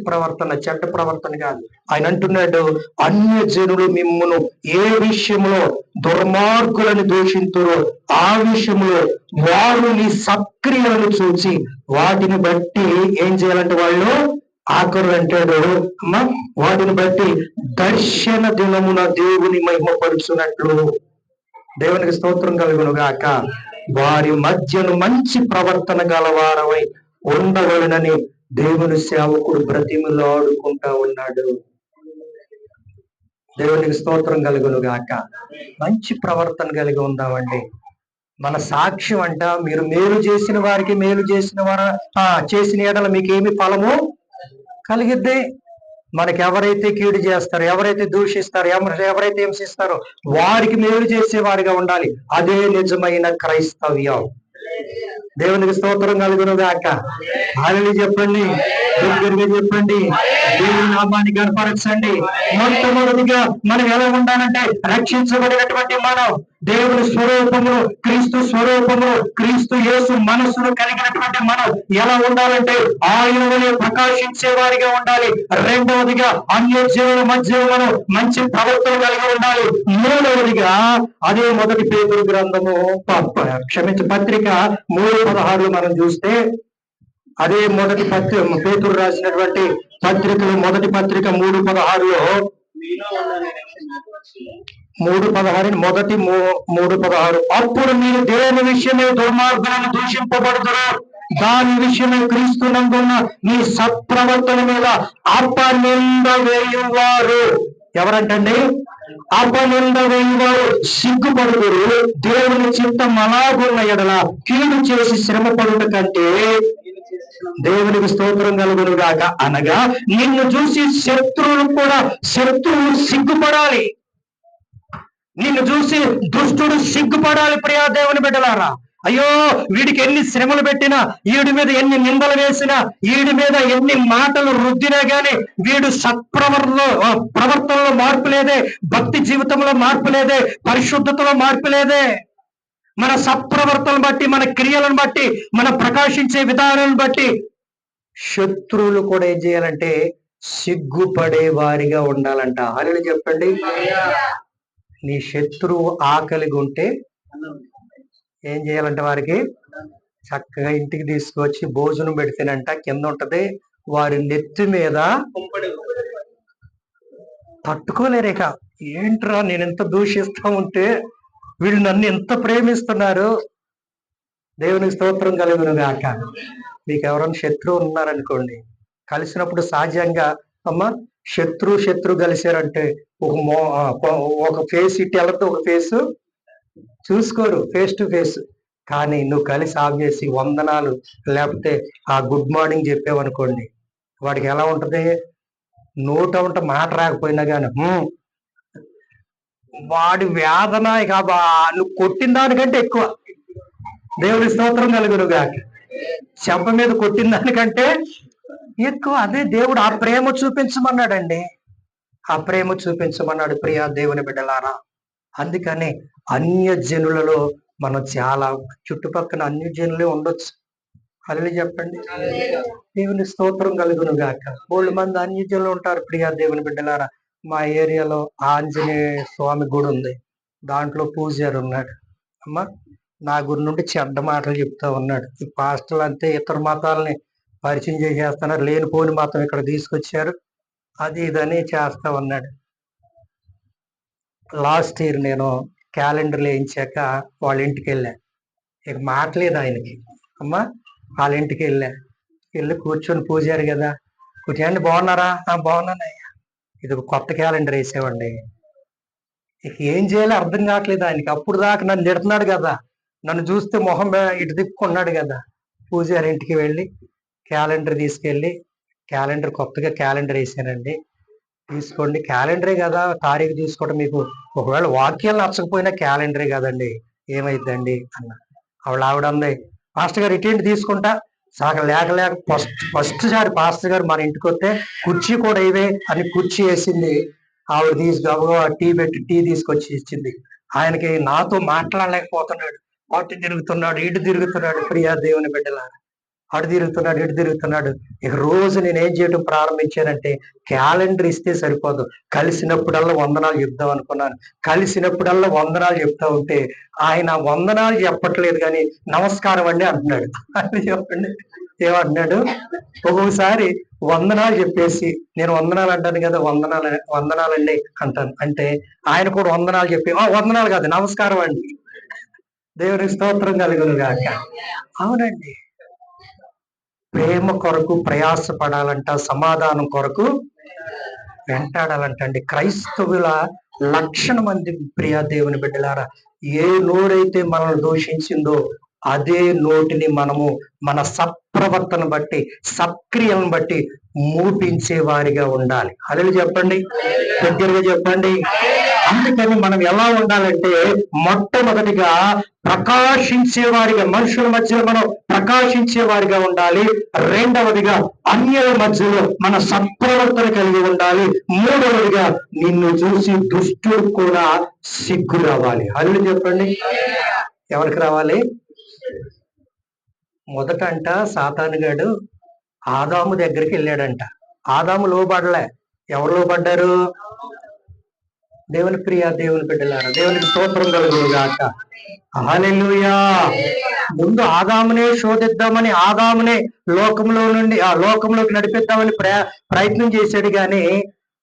ప్రవర్తన, చెడ్డ ప్రవర్తన కాదు. ఆయన అంటున్నాడు, అన్యజనులు మిమ్మును ఏ విషయంలో దుర్మార్గులను దూషింతురో ఆ విషయంలో వారు నీ సక్రియలను చూసి వాటిని బట్టి ఏం చేయాలంటే వాళ్ళు ఆఖరు అంటాడు, అమ్మా, వాటిని బట్టి దర్శన దినమున దేవుని మహిమపరుచున్నట్లు. దేవునికి స్తోత్రం కలుగును గాక. వారి మధ్యను మంచి ప్రవర్తన గలవారమై ఉండవలనని దేవుని సేవకుడు బ్రతిమిలాడుకుంటా ఉన్నాడు. దేవునికి స్తోత్రం కలుగును గాక. మంచి ప్రవర్తన కలిగి ఉందామండి. మన సాక్ష్యం అంట, మీరు మేలు చేసిన వారికి మేలు చేసిన వారు చేసిన ఎడల మీకేమి ఫలము కలిగిద్దే. మనకి ఎవరైతే కీడు చేస్తారో, ఎవరైతే దూషిస్తారో, ఎవరైతే హింసిస్తారో వారికి మేలు చేసే వారిగా ఉండాలి. అదే నిజమైన క్రైస్తవ్యం. దేవునికి స్తోత్రం కలుగును గాక. హల్లెలూయా చెప్పండి, దగ్గరగా చెప్పండి, దేవుని నామాన్ని గర్పరచండి. మొట్టమొదటిగా మనం ఎలా ఉండాలంటే, రక్షించబడినటువంటి మనం దేవుని స్వరూపమును, క్రీస్తు స్వరూపమును, క్రీస్తు యేసు మనస్సును కలిగినటువంటి మనం ఎలా ఉండాలంటే ఆయన వలె ప్రకాశించే వారిగా ఉండాలి. రెండవదిగా అన్యజనుల మధ్య మనం మంచి ప్రవర్తన కలిగి ఉండాలి. మూడవదిగా అదే మొదటి పేతురు గ్రంథము పత్రిక 3:16 మనం చూస్తే, అదే మొదటి పేతురు రాసినటువంటి పత్రికలు, మొదటి పత్రిక 3:16లో 3:16 అప్పుడు మీరు దేవుని విషయమే దుర్మార్గులను దూషింపబడుతున్నారు, దాని విషయమే క్రీస్తునందున్న మీ సత్ప్రవర్తన మీద అపనింద వేయువారు. ఎవరంటండి? అపనింద వేయువారు సిగ్గుపడుదురు. దేవుని చిత్తం అలాగున్న ఎడల కీడు చేసి శ్రమ పడుట కంటే దేవునికి స్తోత్రం కలుగును గాక. అనగా నిన్ను చూసి శత్రువు సిగ్గుపడాలి. నిన్ను చూసి దుష్టుడు సిగ్గుపడాలి. ప్రియా దేవుని బిడ్డలారా, అయ్యో వీడికి ఎన్ని శ్రమలు పెట్టినా, వీడి మీద ఎన్ని నిందలు వేసినా, వీడి మీద ఎన్ని మాటలు రుద్దినా గాని వీడు ప్రవర్తనలో మార్పు లేదే, భక్తి జీవితంలో మార్పు లేదే, పరిశుద్ధతలో మార్పు లేదే. మన సత్ప్రవర్తనను బట్టి, మన క్రియలను బట్టి, మన ప్రకాశించే విధానాలను బట్టి శత్రువులు కూడా ఏం చేయాలంటే సిగ్గుపడే వారిగా ఉండాలంట. హల్లెలూయా చెప్పండి. నీ శత్రువు ఆకలిగా ఉంటే ఏం చేయాలంటే వారికి చక్కగా ఇంటికి తీసుకొచ్చి భోజనం పెడితేనంట కింద ఉంటది వారి నెత్తి మీద తట్టుకోలేరేక. ఏంట్రా నేను ఎంత దూషిస్తా ఉంటే వీళ్ళు నన్ను ఎంత ప్రేమిస్తున్నారు. దేవునికి స్తోత్రం కలుగును గాక. మీకు ఎవరైనా శత్రువు ఉన్నారనుకోండి, కలిసినప్పుడు సహజంగా అమ్మా శత్రు కలిసారంటే ఒక ఫేస్ ఇట్టి వెళ్ళతో ఒక ఫేస్ చూసుకోరు, ఫేస్ టు ఫేస్. కానీ నువ్వు కలిసి ఆపేసి వందనాలు లేకపోతే ఆ గుడ్ మార్నింగ్ చెప్పావనుకోండి, వాడికి ఎలా ఉంటది? నోట మాట రాకపోయినా కానీ వాడి వేదన ఇక నువ్వు కొట్టిన దానికంటే ఎక్కువ. దేవుని స్తోత్రం కలుగునుగాక. చెంప మీద కొట్టిన దానికంటే ఎక్కువ అదే దేవుడు ఆ ప్రేమ చూపించమన్నాడండి. ఆ ప్రేమ చూపించమన్నాడు ప్రియా దేవుని బిడ్డలారా. అందుకని అన్యజనులలో మనం చాలా చుట్టుపక్కల అన్యజనులే ఉండొచ్చు. హల్లెలూయా చెప్పండి. దేవుని స్తోత్రం కలుగును గాక. బోల్డు మంది అన్యజనులు ఉంటారు ప్రియా దేవుని బిడ్డలారా. మా ఏరియాలో ఆంజనేయ స్వామి గుడి ఉంది. దాంట్లో పూజారి ఉన్నాడు. అమ్మా నా గురి నుండి చెడ్డ మాటలు చెప్తా ఉన్నాడు. ఈ పాస్టర్లు అంతే ఇతర మతాలని పరిచయం చేసేస్తున్నారు. లేనిపోని మతం ఇక్కడ తీసుకొచ్చారు, అది ఇదని చేస్తా ఉన్నాడు. లాస్ట్ ఇయర్ నేను క్యాలెండర్లు వేయించాక వాళ్ళ ఇంటికి వెళ్ళా. ఇక మాటలేదు ఆయనకి. అమ్మా వాళ్ళ ఇంటికి వెళ్ళి కూర్చొని పూజారు కదా, కూర్చోండి బాగున్నారా, బాగున్నానయ్యా. ఇది ఒక కొత్త క్యాలెండర్ వేసేవండి. ఇక ఏం చేయాలో అర్థం కావట్లేదు ఆయనకి. అప్పుడు దాకా నన్ను తిడుతున్నాడు కదా, నన్ను చూస్తే మొహం ఇటు తిప్పుకున్నాడు కదా. పూజారి ఇంటికి వెళ్ళి క్యాలెండర్ తీసుకెళ్ళి, కొత్తగా క్యాలెండర్ వేసానండి, తీసుకోండి. క్యాలెండరే కదా, తారీఖు చూసుకోవడం మీకు ఒకవేళ వాక్యాలు నచ్చకపోయినా క్యాలెండరే కదండి, ఏమైందండి అన్న. ఆవిడ అంది, పాస్టర్ గారు ఇటేంటి తీసుకుంటా. సగం లేక ఫస్ట్ సారి పాస్టర్ గారు మన ఇంటికి వస్తే కుర్చీ కూడా ఇవే అని కుర్చీ వేసింది. ఆవిడ గబగబా టీ తీసుకొచ్చి ఇచ్చింది. ఆయనకి నాతో మాట్లాడలేకపోతున్నాడు. అటు తిరుగుతున్నాడు, ఇటు తిరుగుతున్నాడు. ప్రియా దేవుని బిడ్డలారా, అటు తిరుగుతున్నాడు, ఇటు తిరుగుతున్నాడు. ఇక రోజు నేను ఏం చేయడం ప్రారంభించానంటే, క్యాలెండర్ ఇస్తే సరిపోదు, కలిసినప్పుడల్లా వందనాలు చెప్దాం అనుకున్నాను. కలిసినప్పుడల్లా వందనాలు చెప్తా ఉంటే ఆయన వందనాలు చెప్పట్లేదు కానీ నమస్కారం అండి అంటున్నాడు. అని చెప్పండి ఏమంటున్నాడు. ఒక్కొక్కసారి వందనాలు చెప్పేసి నేను వందనాలు అంటాను కదా, వందనాలండి అంటాను. అంటే ఆయన కూడా వందనాలు చెప్పి వందనాలు కాదు నమస్కారం అండి. దేవుని స్తోత్రం కలుగును గాక. అవునండి, ప్రేమ కొరకు ప్రయాసపడాలంట, సమాధానం కొరకు వెంటాడాలంటండి. క్రైస్తవుల లక్షణం మంది ప్రియా దేవుని బిడ్డలారా, ఏ నోరైతే మనల్ని దూషించిందో అదే నోటిని మనము మన సత్ప్రవర్తన బట్టి, సత్క్రియలను బట్టి మూపించే వారిగా ఉండాలి. హల్లెలూయా చెప్పండి, దగ్గరగా చెప్పండి. అందుకని మనం ఎలా ఉండాలంటే, మొట్టమొదటిగా ప్రకాశించే వారిగా, మనుషుల మధ్యలో మనం ప్రకాశించే వారిగా ఉండాలి. రెండవదిగా అన్యుల మధ్యలో మన సత్ప్రవర్తన కలిగి ఉండాలి. మూడవదిగా నిన్ను చూసి దుష్టుడు కూడా సిగ్గు రావాలి. హల్లెలూయా చెప్పండి. ఎవరికి రావాలి? మొదటంట సాతానుగాడు ఆదాము దగ్గరికి వెళ్ళాడంట. ఆదాము లోబడలే. ఎవరు లోబడ్డారు? దేవుని ప్రియ దేవుని బిడ్డలారా, దేవునికి స్తోత్రం కలుగును గాక. హల్లెలూయా. ముందు ఆదామునే శోధిద్దామని, ఆదామునే లోకంలో నుండి ఆ లోకంలోకి నడిపిద్దామని ప్రయత్నం చేశాడు కానీ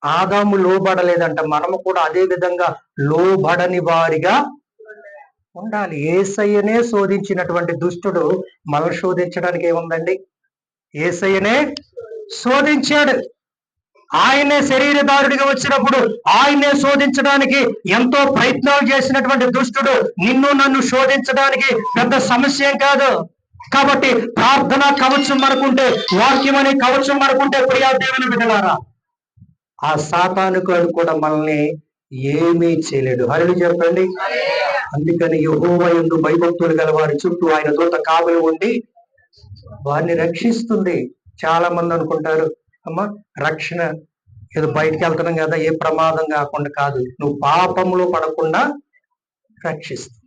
ఆదాము లోబడలేదంట. మనము కూడా అదే విధంగా లోబడని వారిగా ఉండాలి. యేసయ్యనే శోధించినటువంటి దుష్టుడు మనం శోధించడానికి ఏముందండి? యేసయ్యనే శోధించాడు. ఆయనే శరీరధారుడిగా వచ్చినప్పుడు ఆయనే శోధించడానికి ఎంతో ప్రయత్నాలు చేసినటువంటి దుష్టుడు నిన్ను నన్ను శోధించడానికి పెద్ద సమస్య ఏం కాదు. కాబట్టి ప్రార్థన కవచం మనకుంటే, వాక్యం అనే కవచం మనకుంటే ప్రియా దేవుని బిడ్డలారా, ఆ సాతానుగాడు కూడా మనల్ని ఏమీ చేయలేడు. హల్లెలూయా చెప్పండి. అందుకని యెహోవా యందు భయభక్తులు గల వారి చుట్టూ ఆయన దూత కావలి ఉండి వారిని రక్షిస్తుంది. చాలా మంది అనుకుంటారు, అమ్మా రక్షణ ఏదో బయటికి వెళ్తున్నాం కదా, ఏ ప్రమాదం కాకుండా కాదు, నువ్వు పాపంలో పడకుండా రక్షిస్తుంది.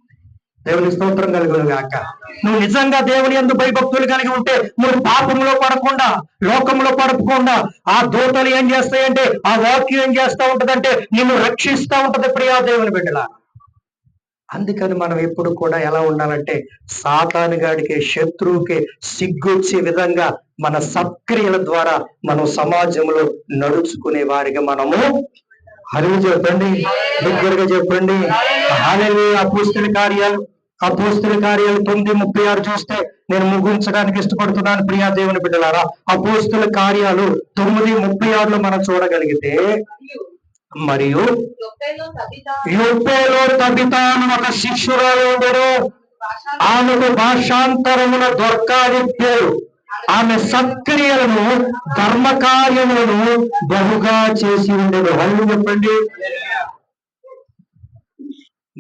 దేవుని స్తోత్రం కలుగును గాక. నువ్వు నిజంగా దేవుని యందు భయభక్తులు కలిగి ఉంటే నువ్వు పాపంలో పడకుండా, లోకంలో పడకుండా, ఆ దూతలు ఏం చేస్తాయంటే, ఆ వాక్యం ఏం చేస్తా ఉంటదంటే నిన్ను రక్షిస్తా ఉంటది ప్రియా దేవుని బిడ్డలా. అందుకని మనం ఎప్పుడు కూడా ఎలా ఉండాలంటే, సాతానుగాడికి, శత్రువుకి సిగ్గొచ్చే విధంగా మన సత్క్రియల ద్వారా మనం సమాజంలో నడుచుకునే వారిగా మనము, హల్లెలూయా చెప్పండి, దగ్గరగా చెప్పండి. హల్లెలూయా. అపోస్తల కార్యాలు 9:36 చూస్తే నేను ముగించడానికి ఇష్టపడుతున్నాను ప్రియా దేవుని బిడ్డలారా. అపోస్తల కార్యాలు 9:36 మనం చూడగలిగితే, మరియు యొప్పేలో తబితా అని ఒక శిష్యురాలు ఉండెను. ఆమెకు భాషాంతరమున దొర్కాని పేరు. ఆమె సత్క్రియలను, ధర్మకార్యములను బహుగా చేసి ఉండేది. హల్లెలూయా చెప్పండి.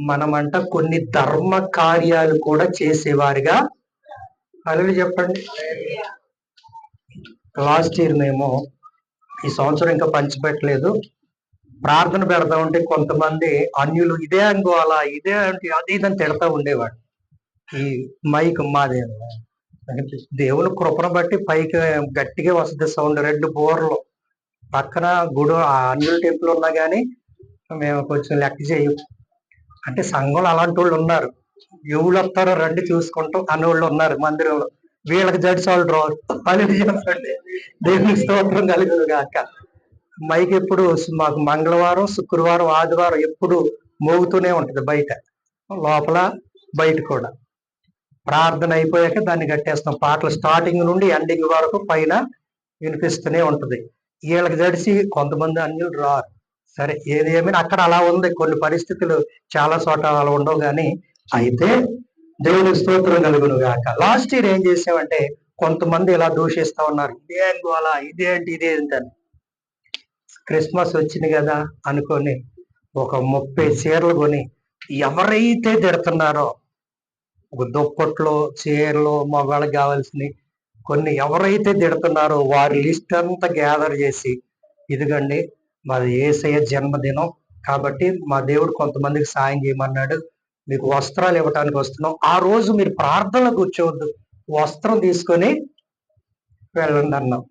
మనమంట కొన్ని ధర్మ కార్యాలు కూడా చేసేవారిగా. అలా చెప్పండి. లాస్ట్ ఇయర్ మేము, ఈ సంవత్సరం ఇంకా పంచిపెట్టలేదు, ప్రార్థన పెడతా ఉంటే కొంతమంది అన్యులు ఇదే అనుకోవాలా, ఇదే అంటే అది ఇదని తిడతా ఉండేవాడు. ఈ మైక్ మాదే. దేవుని కృపను బట్టి పైకి గట్టిగా వస్తుంది సౌండ్, 2 బోర్లు పక్కన గుడి, ఆ అన్యుల టెంపుల్ ఉన్నా కానీ మేము కొంచెం లెక్క చేయం. అంటే సంఘంలో అలాంటి వాళ్ళు ఉన్నారు, ఎవరు వస్తారో రండి చూసుకుంటాం అనేవాళ్ళు ఉన్నారు మందిరంలో. వీళ్ళకి జడ్స్ వాళ్ళు రావు. అది చెప్పండి. దేవునికి స్తోత్రం కలుగును గాక. మైక్ ఎప్పుడు మాకు మంగళవారం, శుక్రవారం, ఆదివారం ఎప్పుడు మోగుతూనే ఉంటది, బయట, లోపల, బయట కూడా. ప్రార్థన అయిపోయాక దాన్ని కట్టేస్తాం. పాటలు స్టార్టింగ్ నుండి ఎండింగ్ వరకు పైన వినిపిస్తూనే ఉంటది. వీళ్ళకి జడిసి కొంతమంది అన్యులు రారు. సరే, ఏది ఏమైనా అక్కడ అలా ఉంది. కొన్ని పరిస్థితులు చాలా చోట అలా ఉండవు. కానీ అయితే దేవుని స్తోత్రం కలుగును గాక. లాస్ట్ ఇయర్ ఏం చేసామంటే, కొంతమంది ఇలా దూషిస్తా ఉన్నారు, ఇదే అనుకోవాలా, ఇదేంటి ఇదేంటని. క్రిస్మస్ వచ్చింది కదా అనుకొని ఒక 30 చీరలు కొని, ఎవరైతే తిడుతున్నారో, ఒక దుప్పట్లో, చీరలు, మగవాళ్ళకి కావాల్సినవి కొన్ని ఎవరైతే తిడుతున్నారో వారి లిస్ట్ అంతా గ్యాదర్ చేసి, ఇదిగండి మాది యేసయ్య జన్మదినం కాబట్టి మా దేవుడు కొంతమందికి సాయం చేయమన్నాడు, మీకు వస్త్రాలు ఇవ్వటానికి వస్తున్నాం, ఆ రోజు మీరు ప్రార్థనలో కూర్చోవద్దు, వస్త్రం తీసుకొని వెళ్ళండి అన్నాం.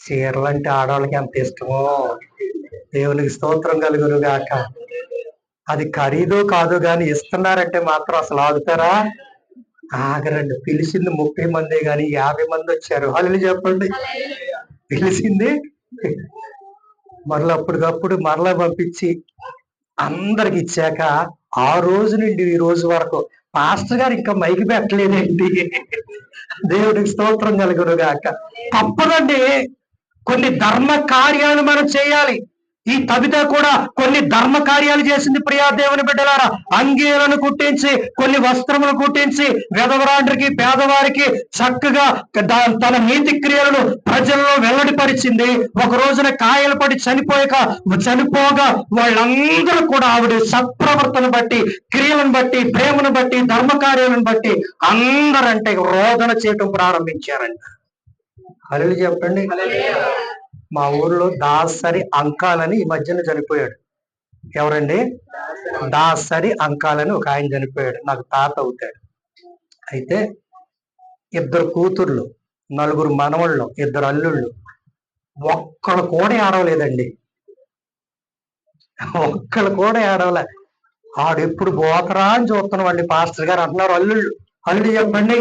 చీరలు అంటే ఆడవాళ్ళకి ఎంత ఇష్టమో, దేవునికి స్తోత్రం కలుగును గాక. అది ఖరీదో కాదో గాని ఇస్తున్నారంటే మాత్రం అసలు ఆగుతారా? ఆగరండి. పిలిచింది 30 మందే గాని 50 మంది వచ్చారు. హల్లెలూయా చెప్పండి. పిలిచింది మరలా అప్పటికప్పుడు మరలా పంపించి అందరికి ఇచ్చాక, ఆ రోజు నుండి ఈ రోజు వరకు పాస్టర్ గారు ఇంకా మైకి పెట్టలేదండి. దేవుడికి స్తోత్రం కలుగును గాక. తప్పదండి, కొన్ని ధర్మ కార్యాలు మనం చేయాలి. ఈ కవిత కూడా కొన్ని ధర్మ కార్యాలు చేసింది. ప్రియా దేవుని బిడ్డలారా, అంగీలను కుట్టించి, కొన్ని వస్త్రములు కుట్టించి, వెధవరాండ్రికి, పేదవారికి చక్కగా తన నీతి క్రియలను ప్రజల్లో వెల్లడిపరిచింది. ఒక రోజున కాయలు పడి చనిపోగా వాళ్ళందరూ కూడా ఆవిడ సత్ప్రవర్తన బట్టి, క్రియలను బట్టి, ప్రేమను బట్టి, ధర్మ కార్యాలను బట్టి అందరంటే రోదన చేయటం ప్రారంభించారంట. హల్లెలూయా చెప్పండి. మా ఊర్లో దాసరి అంకాలని ఈ మధ్యన చనిపోయాడు. ఎవరండి? దాసరి అంకాలని ఒక ఆయన చనిపోయాడు, నాకు తాత అవుతాడు. అయితే 2 కూతుర్లు, 4 మనవళ్ళు, 2 అల్లుళ్ళు, ఒక్కళ్ళు కూడా ఏడవలేదండి. ఒక్కళ్ళు కూడా ఏడవలే. ఆడెప్పుడు పోతరా అని చూస్తున్నామండి. పాస్టర్ గారు అంటున్నారు, అల్లుళ్ళు చెప్పండి.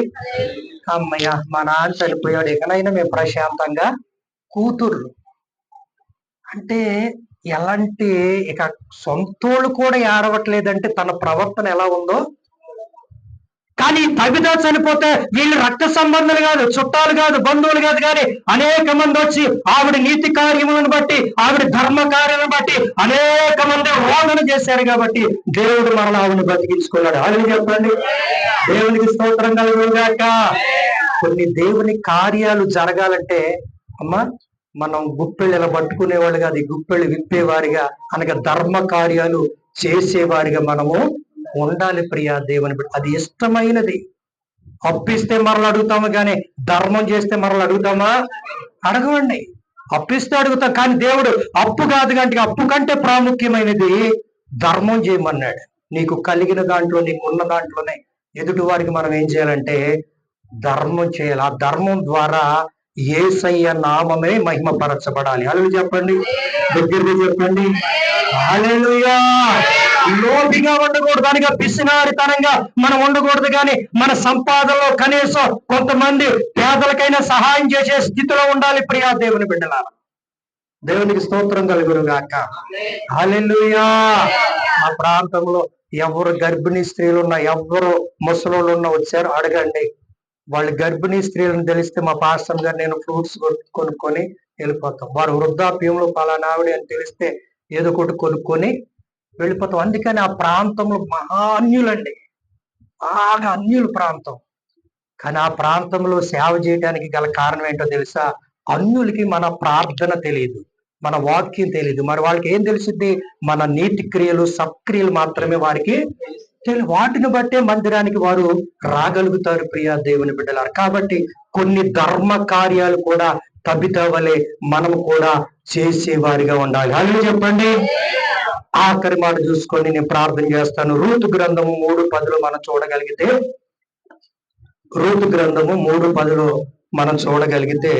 అమ్మయ్య, మా నాన్న చనిపోయాడు, ఇకనైనా మేము ప్రశాంతంగా. కూతుర్లు అంటే ఎలాంటి, ఇక సొంతోళ్ళు కూడా ఏడవట్లేదంటే తన ప్రవర్తన ఎలా ఉందో. కానీ తబిత చనిపోతే వీళ్ళు రక్త సంబంధాలు కాదు, చుట్టాలు కాదు, బంధువులు కాదు, కానీ అనేక మంది వచ్చి ఆవిడ నీతి కార్యములను బట్టి, ఆవిడ ధర్మ కార్యాలను బట్టి అనేక మంది రోదన చేశారు. కాబట్టి దేవుడు మరలా ఆవిడని బ్రతికించుకున్నాడు. అని చెప్పండి. దేవునికి స్తోత్రం కలుగుగాక. కొన్ని దేవుని కార్యాలు జరగాలంటే అమ్మా, మనం గుప్పెళ్ళు ఇలా పట్టుకునేవాళ్ళు కాదు, గుప్పెళ్ళు విప్పేవారిగా, అనగా ధర్మ కార్యాలు చేసేవారిగా మనము ఉండాలి. ప్రియా దేవుని బిడ్డ, అది ఇష్టమైనది. అప్పిస్తే మరలు అడుగుతాము, కానీ ధర్మం చేస్తే మరలు అడుగుతామా? అడగవండి. అప్పిస్తే అడుగుతాం, కానీ దేవుడు అప్పు కాదు, కానీ అప్పు కంటే ప్రాముఖ్యమైనది ధర్మం చేయమన్నాడు. నీకు కలిగిన దాంట్లో, నీకు ఉన్న దాంట్లోనే ఎదుటి వారికి మనం ఏం చేయాలంటే ధర్మం చేయాలి. ఆ ధర్మం ద్వారా యేసయ్య నామమే మహిమపరచబడాలి. హల్లెలూయా చెప్పండి. దగ్గరగా చెప్పండి. హల్లెలూయా. లోబిగా ఉండకూడదు, దానిగా పిసినారితనంగా మనం ఉండకూడదు. కానీ మన సంపాదనలో కనీసం కొంతమంది పేదలకైనా సహాయం చేసే స్థితిలో ఉండాలి. ప్రియా దేవుని బిడ్డలారా, దేవునికి స్తోత్రం కలుగును గాక. హల్లెలూయా. ఆ ప్రాంతంలో ఎవరు గర్భిణీ స్త్రీలు ఉన్నా, ఎవరు ముసలోళ్ళు ఉన్నా వచ్చారు, అడగండి. వాళ్ళు గర్భిణీ స్త్రీలను తెలిస్తే మా పాస్టర్ గారు నేను ఫ్రూట్స్ కొనుక్కొని వెళ్ళిపోతాం. వారు వృద్ధాప్యంలో పలానా ఆవిడ అని తెలిస్తే ఏదో ఒకటి కొనుక్కొని వెళ్ళిపోతాం. అందుకని ఆ ప్రాంతంలో మహా అన్యులండి, బాగా అన్యుల ప్రాంతం. కానీ ఆ ప్రాంతంలో సేవ చేయడానికి గల కారణం ఏంటో తెలుసా? అన్యులకి మన ప్రార్థన తెలియదు, మన వాక్యం తెలియదు. మరి వాళ్ళకి ఏం తెలిసింది? మన నీతి క్రియలు, సత్క్రియలు మాత్రమే వారికి వాటిని బట్టే మందిరానికి వారు రాగలుగుతారు ప్రియా దేవుని బిడ్డలారు. కాబట్టి కొన్ని ధర్మ కార్యాలు కూడా తబిత వలె మనము కూడా చేసేవారిగా ఉండాలి. అని చెప్పండి. ఆఖరి మాట చూసుకొని నేను ప్రార్థన చేస్తాను. రూతు గ్రంథము 3:10 మనం చూడగలిగితే, రూతు గ్రంథము 3:10 మనం చూడగలిగితే,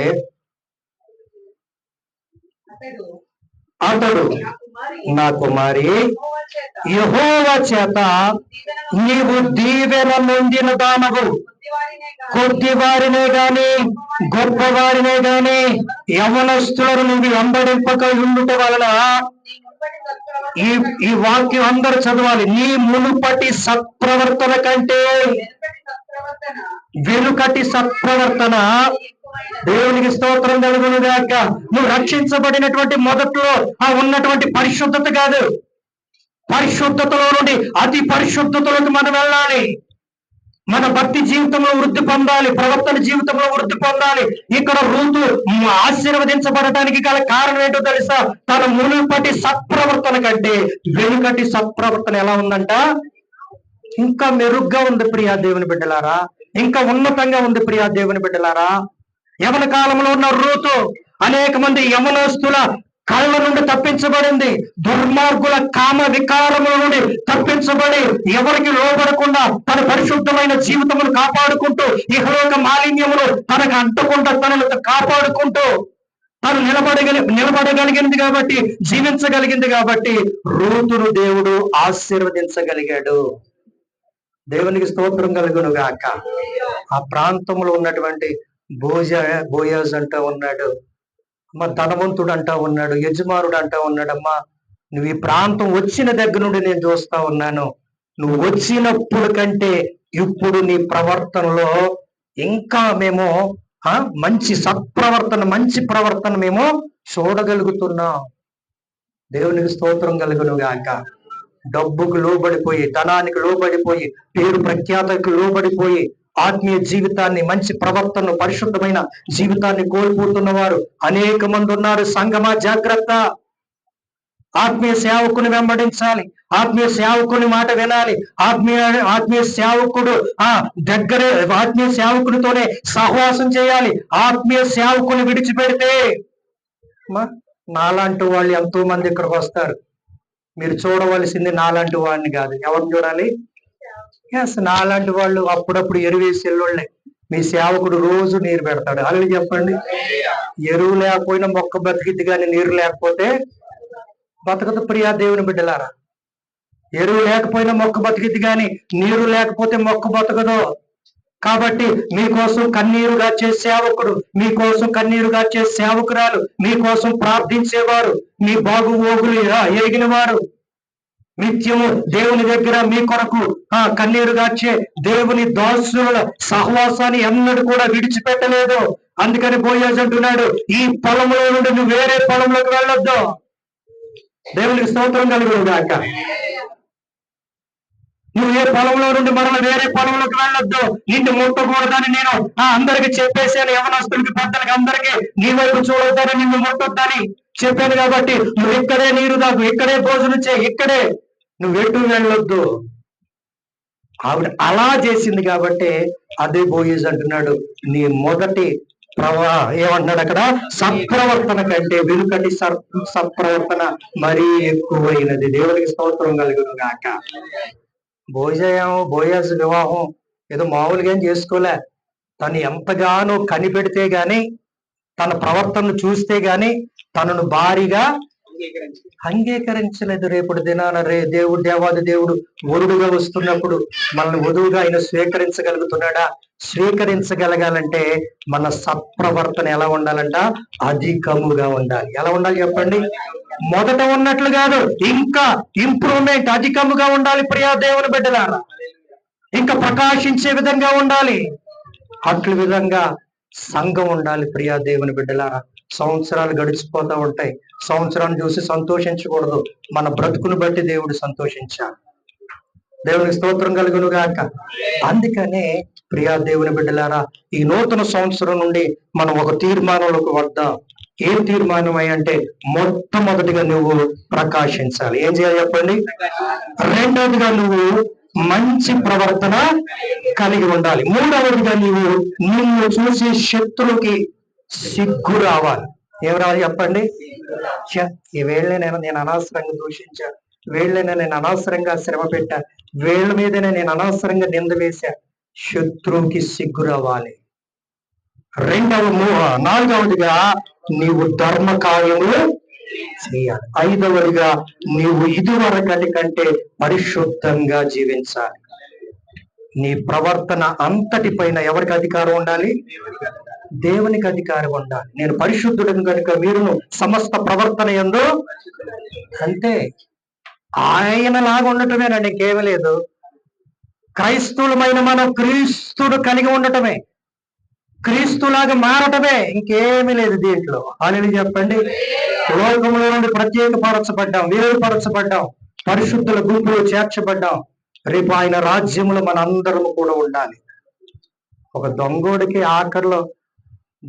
అతడు నా కుమారి యెహోవా చేత నీవు దీవెన నొందిన దానవు, కొద్ది వారినే గాని గొప్ప వారినే గాని యవనస్తులను నువ్వు వెంబడింపక ఉండుట వలన, ఈ వాక్యం అందరూ చదవాలి, నీ మునుపటి సత్ప్రవర్తన కంటే వెనుకటి సత్ప్రవర్తన. దేవునికి స్తోత్రం కలుగును గాక. నువ్వు రక్షించబడినటువంటి మొదట్లో ఉన్నటువంటి పరిశుద్ధత కాదు, పరిశుద్ధతలో నుండి అతి పరిశుద్ధతలోకి మనం వెళ్ళాలి. మన భక్తి జీవితంలో వృద్ధి పొందాలి, ప్రవర్తన జీవితంలో వృద్ధి పొందాలి. ఇక్కడ రూతు ఆశీర్వదించబడటానికి గల కారణం ఏంటో తెలుసా? తన మునుపటి సత్ప్రవర్తన కంటే వెనుకటి సత్ప్రవర్తన ఎలా ఉందంట? ఇంకా మెరుగ్గా ఉంది ప్రియా దేవుని బిడ్డలారా, ఇంకా ఉన్నతంగా ఉంది ప్రియా దేవుని బిడ్డలారా. యవన కాలంలో ఉన్న రూతు అనేక మంది యవనస్తుల కళ్ళ నుండి తప్పించబడింది, దుర్మార్గుల కామ వికారముల నుండి తప్పించబడి ఎవరికి లోబడకుండా తన పరిశుద్ధమైన జీవితమును కాపాడుకుంటూ, ఇహలోక మాలిన్యములు తనకు అంటకుండా తనను కాపాడుకుంటూ తను నిలబడగలిగింది కాబట్టి, జీవించగలిగింది కాబట్టి రూతును దేవుడు ఆశీర్వదించగలిగాడు. దేవునికి స్తోత్రం కలుగును గాక. ఆ ప్రాంతంలో ఉన్నటువంటి బోయాజ్ అంటా ఉన్నాడు, అమ్మ ధనవంతుడు అంటా ఉన్నాడు, యజమానుడు అంటా ఉన్నాడమ్మా, నువ్వు ఈ ప్రాంతం వచ్చిన దగ్గర నుండి నేను చూస్తా ఉన్నాను, నువ్వు వచ్చినప్పుడు కంటే ఇప్పుడు నీ ప్రవర్తనలో ఇంకా మేము మంచి సత్ప్రవర్తన, మంచి ప్రవర్తన మేము చూడగలుగుతున్నాం. దేవునికి స్తోత్రం కలుగును గాక. డబ్బుకు లోబడిపోయి, ధనానికి లోబడిపోయి, పేరు ప్రఖ్యాతకు లోబడిపోయి ఆత్మీయ జీవితాన్ని, మంచి ప్రవర్తన, పరిశుద్ధమైన జీవితాన్ని కోల్పోతున్న వారు అనేక మంది ఉన్నారు. సంగమా జాగ్రత్త. ఆత్మీయ సేవకుని వెంబడించాలి, ఆత్మీయ సేవకుని మాట వినాలి, ఆత్మీయ సేవకుడు దగ్గరే ఆత్మీయ సేవకునితోనే సహవాసం చేయాలి. ఆత్మీయ సేవకుని విడిచిపెడితే నాలాంటి వాళ్ళు ఎంతో మంది ఇక్కడికి వస్తారు. మీరు చూడవలసింది నాలాంటి వాడిని కాదు, ఎవరిని చూడాలి? నాలాంటి వాళ్ళు అప్పుడప్పుడు ఎరువేసి ఎల్లుళ్ళే. మీ సేవకుడు రోజు నీరు పెడతాడు. అలాగే చెప్పండి. ఎరువు లేకపోయినా మొక్క బతికిద్ది, కానీ నీరు లేకపోతే బతకదు ప్రియా దేవుని బిడ్డలారా. ఎరువు లేకపోయినా మొక్క బతికిద్ది, కానీ నీరు లేకపోతే మొక్క బతకదు. కాబట్టి మీకోసం కన్నీరుగా చేసే సేవకుడు, మీకోసం కన్నీరుగా చేసే సేవకురాలు, మీకోసం ప్రార్థించేవారు, మీ బాగు ఓగులు ఎరిగిన వారు, నిత్యము దేవుని దగ్గర మీ కొరకు కన్నీరుగార్చే దేవుని దాసుల సహవాసాన్ని ఎన్నడూ కూడా విడిచిపెట్టలేదు. అందుకని బోయాజు అంటున్నాడు, ఈ పొలంలో నుండి నువ్వు వేరే పొలంలోకి వెళ్ళొద్దు. దేవునికి స్తోత్రం కలుగును గాక. నువ్వు ఏ పొలంలో నుండి మరల వేరే పొలంలోకి వెళ్ళొద్దు, నిన్ను ముట్టకూడదని నేను అందరికి చెప్పేసాను. యవనస్తులకి, పెద్దలకి అందరికీ నీ వైపు చూడొద్దని, నిన్ను ముట్టొద్దని చెప్పాను. కాబట్టి నువ్వు ఇక్కడే నీరు తాగు, ఇక్కడే భోజనం చేయి, ఇక్కడే, నువ్వు ఎటు వెళ్ళొద్దు. ఆవిడ అలా చేసింది కాబట్టి అదే బోయేజ్ అంటున్నాడు, నీ మొదటి ఏమంటున్నాడు అక్కడ? సత్ప్రవర్తన కంటే వెనుకటి సత్ప్రవర్తన మరీ ఎక్కువైనది. దేవునికి స్తోత్రం కలుగును గాక. బోయాజ్ వివాహం ఏదో మామూలుగా ఏం చేసుకోలే. తను ఎంతగానో కనిపెడితే గాని, తన ప్రవర్తనను చూస్తే గాని తనను భారీగా అంగీకరించలేదు. రేపటి దినాన దేవాది దేవుడు వరుడుగా వస్తున్నప్పుడు మనల్ని వధువుగా ఆయన స్వీకరించగలుగుతున్నాడా? స్వీకరించగలగాలంటే మన సత్ప్రవర్తన ఎలా ఉండాలంట? అధికముగా ఉండాలి. ఎలా ఉండాలి చెప్పండి? మొదట ఉన్నట్లు కాదు, ఇంకా ఇంప్రూవ్మెంట్, అధికముగా ఉండాలి ప్రియా దేవుని బిడ్డలారా. ఇంకా ప్రకాశించే విధంగా ఉండాలి. అట్లు విధంగా సంఘం ఉండాలి ప్రియా దేవుని బిడ్డలారా. సంవత్సరాలు గడిచిపోతూ ఉంటాయి. సంవత్సరాన్ని చూసి సంతోషించకూడదు, మన బ్రతుకును బట్టి దేవుడు సంతోషించాలి. దేవునికి స్తోత్రం కలుగును గాక. అందుకనే ప్రియా దేవుని బిడ్డలారా, ఈ నూతన సంవత్సరం నుండి మనం ఒక తీర్మానంలోకి వద్దాం. ఏం తీర్మానం అంటే మొట్టమొదటిగా నువ్వు ప్రకాశించాలి. ఏం చేయాలి చెప్పండి? రెండవదిగా నువ్వు మంచి ప్రవర్తన కలిగి ఉండాలి. మూడవదిగా నిన్ను చూసి శత్రువుకి సిగ్గు రావాలి. ఏం రావాలి చెప్పండి? ఈ వేళ్ళనే నేను అనవసరంగా దూషించా, వేళ్ళనే నేను అనవసరంగా శ్రమ పెట్టా, వేళ్ళ మీదనే నేను అనవసరంగా నింద వేశా. శత్రువుకి సిగ్గు రావాలి. నాలుగవదిగా నీవు ధర్మ కార్యములు చేయాలి. ఐదవదిగా నీవు ఇదివరకటి కంటే పరిశుద్ధంగా జీవించాలి. నీ ప్రవర్తన అంతటి పైన ఎవరికి అధికారం ఉండాలి? దేవునికి అధికారం ఉండాలి. నేను పరిశుద్ధుడను కనుక మీరును సమస్త ప్రవర్తన యందు అంతే. ఆయన లాగా ఉండటమేనండి, ఇంకేమీ లేదు. క్రైస్తవులమైన మనం క్రీస్తుడు కలిగి ఉండటమే, క్రీస్తులాగా మారటమే, ఇంకేమీ లేదు దీంట్లో. అని చెప్పండి. లోకంలో నుండి ప్రత్యేకపరచబడ్డాం, వేరుపరచబడ్డాం, పరిశుద్ధుల గుంపులో చేర్చబడ్డాం. రేపు ఆయన రాజ్యములో మన అందరము కూడా ఉండాలి. ఒక దొంగోడికి ఆఖరిలో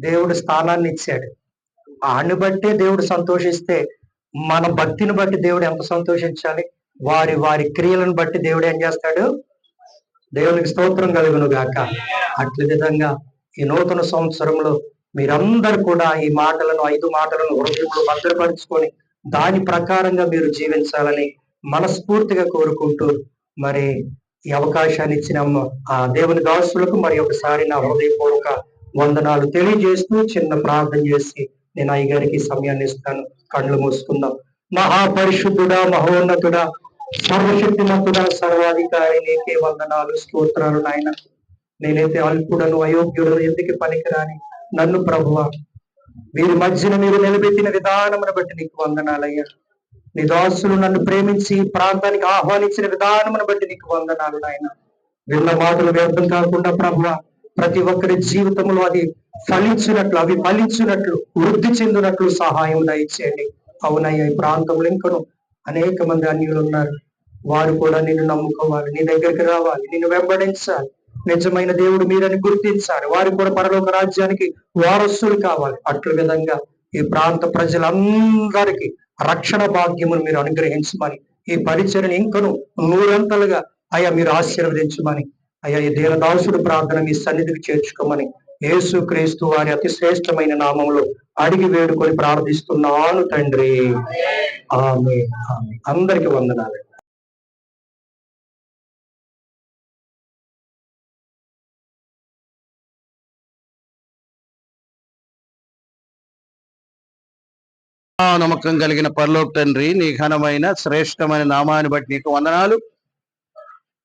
దేవుడు స్థానాన్ని ఇచ్చాడు. ఆడిని బట్టే దేవుడు సంతోషిస్తే మన భక్తిని బట్టి దేవుడు ఎంత సంతోషించాలి? వారి వారి క్రియలను బట్టి దేవుడు ఏం చేస్తాడు? దేవునికి స్తోత్రం కలుగును గాక. అట్ల విధంగా ఈ నూతన సంవత్సరంలో మీరందరూ కూడా ఈ మాటలను, 5 మాటలను హృదయంలో భద్రపరుచుకొని దాని ప్రకారంగా మీరు జీవించాలని మనస్ఫూర్తిగా కోరుకుంటూ, మరి ఈ అవకాశాన్ని ఇచ్చిన ఆ దేవుని దాసులకు మరి ఒకసారి నా హృదయపూర్వక వందనాలు తెలియజేస్తూ చిన్న ప్రార్థన చేసి నేను అయ్యగారికి సమయాన్ని ఇస్తాను. కళ్ళు మూసుకుందాం. మహాపరిశుద్ధుడా, మహోన్నతుడా, సర్వశక్తిమంతుడా, సర్వాధికారి, నీకే వందనాలు, స్తోత్రాలు నాయన. నేనైతే అల్పుడను, అయోగ్యుడను, ఎందుకు పనికిరాని నన్ను ప్రభువా వీరి మధ్యన మీరు నిలబెట్టిన విధానమును బట్టి నీకు వందనాలయ్యా. నీ దాసులు నన్ను ప్రేమించి ప్రాంతానికి ఆహ్వానించిన విధానమును బట్టి నీకు వందనాలు నాయన. విన్న మాటలు వ్యర్థం కాకుండా ప్రభువా ప్రతి ఒక్కరి జీవితంలో అది ఫలించినట్లు, అవి ఫలించినట్లు, వృద్ధి చెందినట్లు సహాయం దయచేయండి. అవునయ్యా, ఈ ప్రాంతంలో ఇంకను అనేక మంది అన్యులు ఉన్నారు. వారు కూడా నిన్ను నమ్ముకోవాలి, నీ దగ్గరికి రావాలి, నిన్ను వెంబడించాలి, నిజమైన దేవుడు మీరని గుర్తించాలి. వారు కూడా పరలోక రాజ్యానికి వారసులు కావాలి. అట్ల విధంగా ఈ ప్రాంత ప్రజలందరికీ రక్షణ భాగ్యమును మీరు అనుగ్రహించమని, ఈ పరిచయను ఇంకను 100 అయ్యా మీరు ఆశీర్వదించమని, అయ్యా ఈ దీనదాసుడు ప్రార్థన మీ సన్నిధికి చేర్చుకోమని యేసు క్రీస్తు వారి అతి శ్రేష్టమైన నామంలో అడిగి వేడుకొని ప్రార్థిస్తున్నాను తండ్రి. ఆమేన్. అందరికి వందనాలు. నమ్మకం కలిగిన పరలోక తండ్రి, నీ ఘనమైన శ్రేష్టమైన నామాన్ని బట్టి నీకు వందనాలు.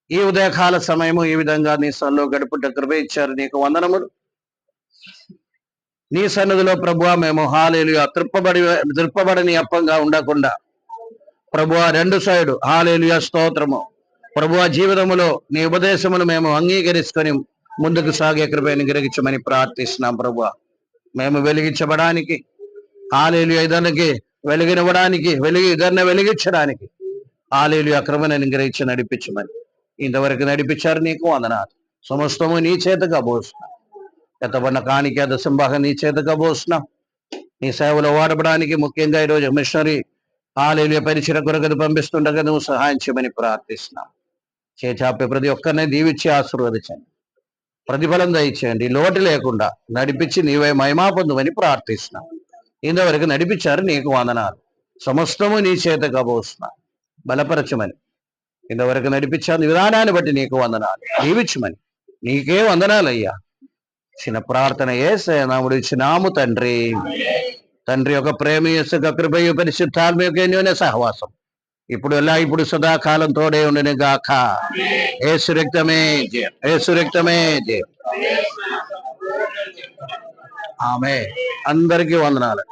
ఈ ఉదయకాల సమయము ఈ విధంగా నీ సన్నిధిలో గడుపుట కృప ఇచ్చారు, నీకు వందనములు. నీ సన్నిధిలో ప్రభువా మేము హల్లెలూయా త్రిప్పబడని అప్పంగా ఉండకుండా ప్రభువా 2 సైడు హల్లెలూయా స్తోత్రము ప్రభువా జీవితములో నీ ఉపదేశమును మేము అంగీకరించుకొని ముందుకు సాగే కృపను గ్రహించమని ప్రార్థిస్తున్నాం. ప్రభువా మేము వెలిగించబడానికి హల్లెలూయా ఇదరికి వెలిగినవ్వడానికి ఇద్దరిని వెలిగించడానికి హల్లెలూయా కృపను గ్రహించి నడిపించమని ఇంతవరకు నడిపించారు, నీకు వందనాలు. సమస్తము నీ చేతగా పోస్తున్నాం. ఎత్తబడిన కాணிక దశంభాగం నీ చేతగా పోస్తున్నాం. నీ సేవలో వాడబడానికి ముఖ్యంగా ఈరోజు మిషనరీ హల్లెలూయా పరిచయ కొరకు పంపిస్తుండగా నువ్వు సహాయం చేయమని ప్రార్థిస్తున్నాం. చేచాపే ప్రతి ఒక్కరిని దీవించి ఆశీర్వదించండి, ప్రతిఫలం దయచేయండి, లోటు లేకుండా నడిపించి నీవే మహిమా పొందుమని ప్రార్థిస్తున్నాం. ఇంతవరకు నడిపించారు, నీకు వందనాలు. సమస్తము నీ చేతగా పోస్తున్నాం, బలపరచమని ఇంతవరకు నడిపించాను విధానాన్ని బట్టి నీకు వందనాలు. దీవించమని నీకే వందనాలయ్యా. చిన్న ప్రార్థన యేసయ్య నామములో ఇచ్చినాము తండ్రి. తండ్రి యొక్క ప్రేమ, యొక్క కృపయు, పరిశుద్ధాత్మ యొక్క అన్యోన్య సహవాసం ఇప్పుడు సదాకాలం తోడే ఉండును గాక. యేసు రక్తమే జయం, యేసు రక్తమే జయం. ఆమేన్. అందరికీ వందనాలు.